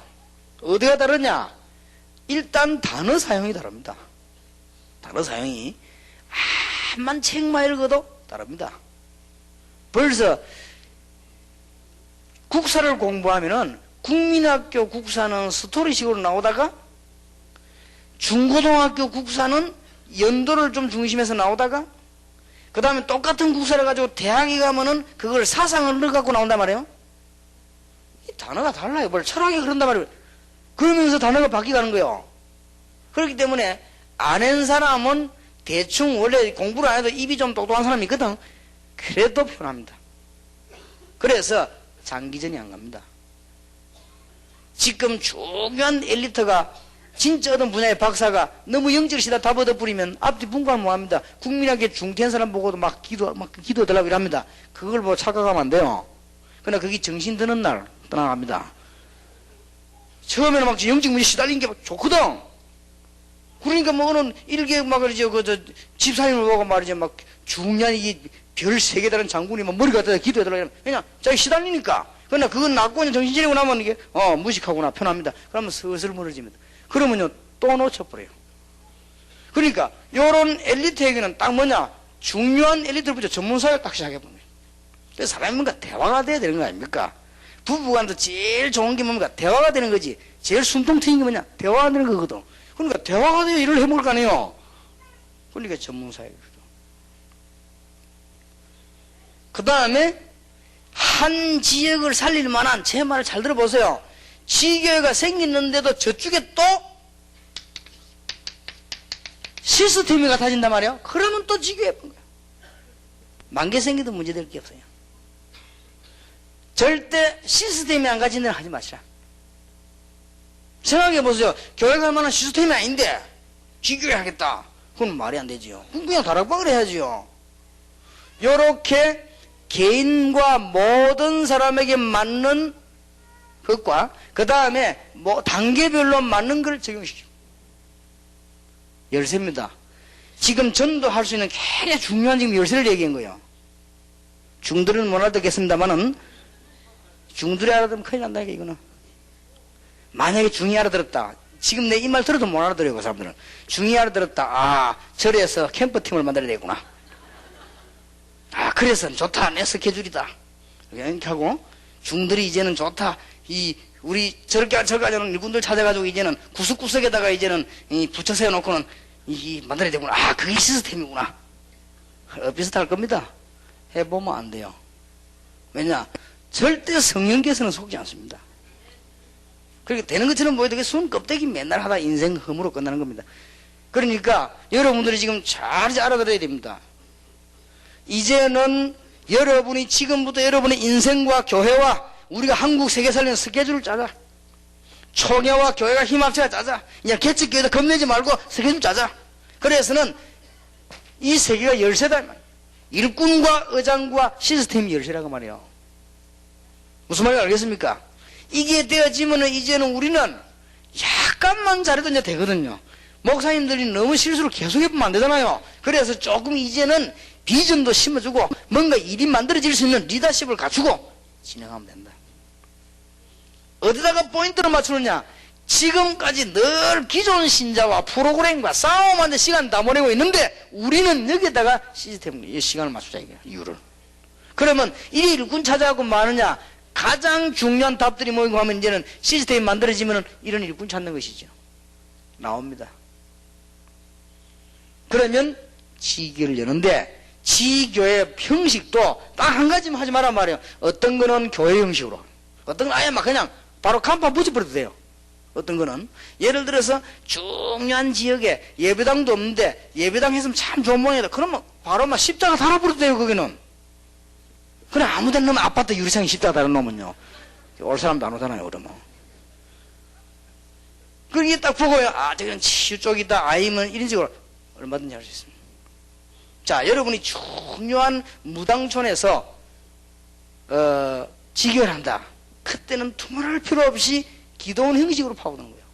어디가 다르냐? 일단 단어 사용이 다릅니다. 단어 사용이 한만 책만 읽어도 다릅니다. 벌써 국사를 공부하면은 국민학교 국사는 스토리식으로 나오다가 중고등학교 국사는 연도를 좀 중심해서 나오다가 그 다음에 똑같은 국사를 가지고 대학에 가면은 그걸 사상을 넣어갖고 나온단 말이에요. 이 단어가 달라요. 뭘 철학이 그런단 말이에요. 그러면서 단어가 바뀌어가는 거예요. 그렇기 때문에 아는 사람은 대충 원래 공부를 안 해도 입이 좀 똑똑한 사람이 있거든. 그래도 편합니다. 그래서 장기전이 안 갑니다. 지금 중요한 엘리트가 진짜 어떤 분야의 박사가 너무 영적이시다 다 얻어버리면 앞뒤 분간 뭐합니다. 국민학교 중퇴한 사람 보고도 막 기도해달라고 이랍니다. 그걸 보고 착각하면 안 돼요. 그러나 그게 정신 드는 날 떠나갑니다. 처음에는 막 영적 문제 시달린 게 좋거든. 그러니까 뭐 어느 일개 막 집사님을 보고 말이죠. 막 중요한 이 별 3개 다른 장군이 막 머리 갖다 기도해달라고 그냥 자기 시달리니까. 그러나 그건 낫고 이제 정신 차리고 나면 이게 무식하구나 편합니다. 그러면 슬슬 멀어집니다. 그러면요 또 놓쳐버려요. 그러니까 요런 엘리트에게는 딱 뭐냐, 중요한 엘리트를 붙여 전문사역 딱 시작해보는 거예요. 그래서 사람이 뭔가 대화가 돼야 되는 거 아닙니까? 부부간도 제일 좋은 게 뭡니까? 대화가 되는 거지. 제일 숨통 트인 게 뭐냐? 대화가 되는 거거든. 그러니까 대화가 돼야 일을 해볼 거 아니에요. 그러니까 전문사역이거든. 그 다음에 한 지역을 살릴 만한, 제 말을 잘 들어보세요. 지교회가 생기는데도 저쪽에 또 시스템이 같아진단 말이에요. 그러면 또 지교해 본 거예요. 만개 생기도 문제될 게 없어요. 절대 시스템이 안 가진 데는 하지 마시라. 생각해 보세요. 교회 갈 만한 시스템이 아닌데 지교해 하겠다. 그건 말이 안 되지요. 그럼 그냥 다락방을 해야지요. 요렇게 개인과 모든 사람에게 맞는 것과 그 다음에 뭐 단계별로 맞는 걸 적용시키고 열쇠입니다. 지금 전도할 수 있는 굉장히 중요한 지금 열쇠를 얘기한 거예요. 중들은 못 알아듣겠습니다만은 중들이 알아들으면 큰일 난다니까 이거는. 만약에 중이 알아들었다. 지금 내 이 말 들어도 못 알아들어요. 그 사람들은. 중이 알아들었다. 아, 절에서 캠프팀을 만들어야 되겠구나. 아, 그래서 좋다. 내 스케줄이다. 이렇게 하고 중들이 이제는 좋다. 우리 저렇게 하는 일꾼들 찾아가지고 이제는 구석구석에다가 이제는 붙여 세워놓고는 만들어야 되구나. 아, 그게 시스템이구나. 비슷할 겁니다. 해보면 안 돼요. 왜냐? 절대 성령께서는 속지 않습니다. 그렇게 되는 것처럼 보여도 그게 순 껍데기 맨날 하다 인생 흠으로 끝나는 겁니다. 그러니까 여러분들이 지금 잘 알아들어야 됩니다. 이제는 여러분이 지금부터 여러분의 인생과 교회와 우리가 한국 세계 살리는 스케줄을 짜자. 총회와 교회가 힘 합쳐야 짜자. 그냥 개척교회도 겁내지 말고 스케줄 짜자. 그래서는 이 세계가 열쇠다. 일꾼과 의장과 시스템이 열쇠라고 말이에요. 무슨 말인지 알겠습니까? 이게 되어지면은 이제는 우리는 약간만 잘해도 이제 되거든요. 목사님들이 너무 실수를 계속 해보면 안 되잖아요. 그래서 조금 이제는 비전도 심어주고 뭔가 일이 만들어질 수 있는 리더십을 갖추고 진행하면 된다. 어디다가 포인트를 맞추느냐? 지금까지 늘 기존 신자와 프로그램과 싸움하는데 시간 다 보내고 있는데 우리는 여기에다가 시간을 맞추자 이거야. 이유를. 그러면 이 일꾼 찾아가고 마느냐? 가장 중요한 답들이 모이고 하면 이제는 시스템이 만들어지면 이런 일꾼 찾는 것이죠. 나옵니다. 그러면 지교를 여는데 지교의 형식도 딱 한 가지만 하지 말란 말이에요. 어떤 거는 교회 형식으로, 어떤 건 아예 막 그냥 바로 간판 붙여버려도 돼요. 어떤 거는 예를 들어서 중요한 지역에 예배당도 없는데 예배당 했으면 참 좋은 모양이다. 그러면 바로 막 십자가 달아버려도 돼요. 거기는 그래 아무 데나 놓으면 아파트 유리창에 십자가 달아놓으면요 올 사람도 안 오잖아요. 그러면 그게 딱 보고요. 아 저기는 치유 쪽이다. 아니면 이런 식으로 얼마든지 할 수 있습니다. 자, 여러분이 중요한 무당촌에서 지교를 한다. 그때는 투말할 필요 없이 기도원 형식으로 파고드는 거예요.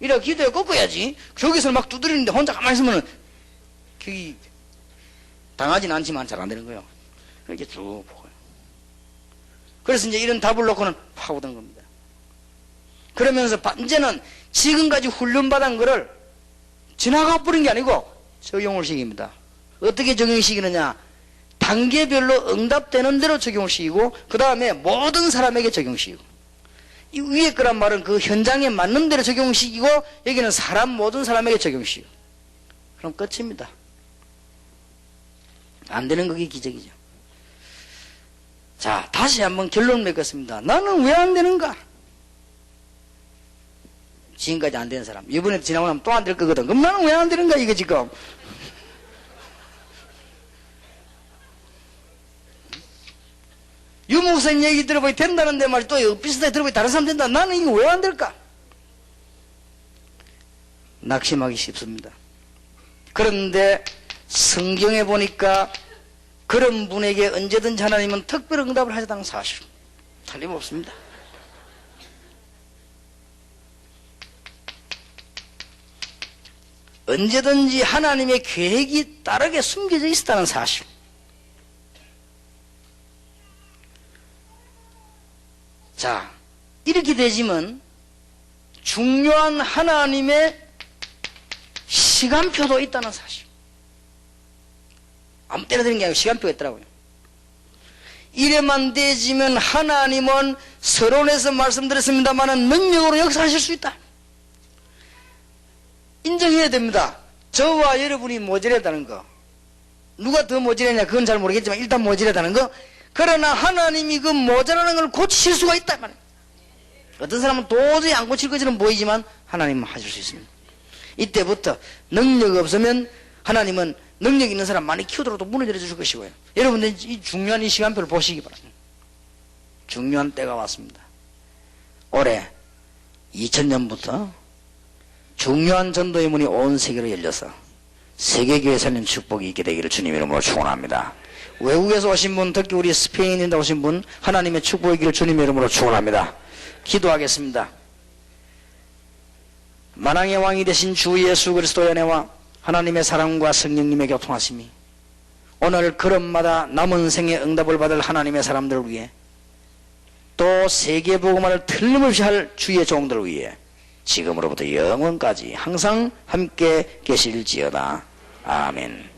이래 기도에 꺾어야지. 저기서 막 두드리는데 혼자 가만히 있으면 그게 당하진 않지만 잘 안 되는 거예요. 이렇게 쭉 보고요. 그래서 이제 이런 답을 놓고는 파고드는 겁니다. 그러면서 이제는 지금까지 훈련받은 거를 지나가 버린 게 아니고 적용을 시킵니다. 어떻게 적용시키느냐? 단계별로 응답되는 대로 적용시키고 그 다음에 모든 사람에게 적용시키고 이 위에 거란 말은 그 현장에 맞는 대로 적용시키고 여기는 사람 모든 사람에게 적용시키고 그럼 끝입니다. 안 되는 그게 기적이죠. 자, 다시 한번 결론 맺겠습니다. 나는 왜 안 되는가? 지금까지 안 된 사람 이번에 지나고 나면 또 안 될 거거든. 그럼 나는 왜 안 되는가 이게 지금. 유목사님 얘기 들어보니 된다는데 말이 또 비슷하게 들어보니 다른 사람 된다. 나는 이거 왜 안 될까? 낙심하기 쉽습니다. 그런데 성경에 보니까 그런 분에게 언제든지 하나님은 특별 응답을 하셨다는 사실 틀림없습니다. 언제든지 하나님의 계획이 다르게 숨겨져 있었다는 사실. 자, 이렇게 되지만 중요한 하나님의 시간표도 있다는 사실. 아무 때나 되는 게 아니고 시간표가 있더라고요. 이래만 되지면 하나님은 서론에서 말씀드렸습니다만 능력으로 역사하실 수 있다. 인정해야 됩니다. 저와 여러분이 모자라다는 거. 누가 더 모자라냐 그건 잘 모르겠지만 일단 모자라다는 거. 그러나 하나님이 그 모자라는 걸 고치실 수가 있다 말이에요. 어떤 사람은 도저히 안 고칠 것처럼 보이지만 하나님은 하실 수 있습니다. 이때부터 능력 없으면 하나님은 능력 있는 사람 많이 키우더라도 무너져 줄 것이고요. 여러분들 이 중요한 이 시간표를 보시기 바랍니다. 중요한 때가 왔습니다. 올해 2000년부터 중요한 전도의 문이 온 세계로 열려서 세계교회 살림 축복이 있게 되기를 주님 이름으로 축원합니다. 외국에서 오신 분, 특히 우리 스페인인데 오신 분, 하나님의 축복이 있기를 주님 이름으로 축원합니다. 기도하겠습니다. 만왕의 왕이 되신 주 예수 그리스도의 은혜와 하나님의 사랑과 성령님의 교통하심이 오늘 걸음마다 남은 생의 응답을 받을 하나님의 사람들을 위해 또 세계복음화를 틀림없이 할 주의 종들을 위해 지금으로부터 영원까지 항상 함께 계실지어다. 아멘.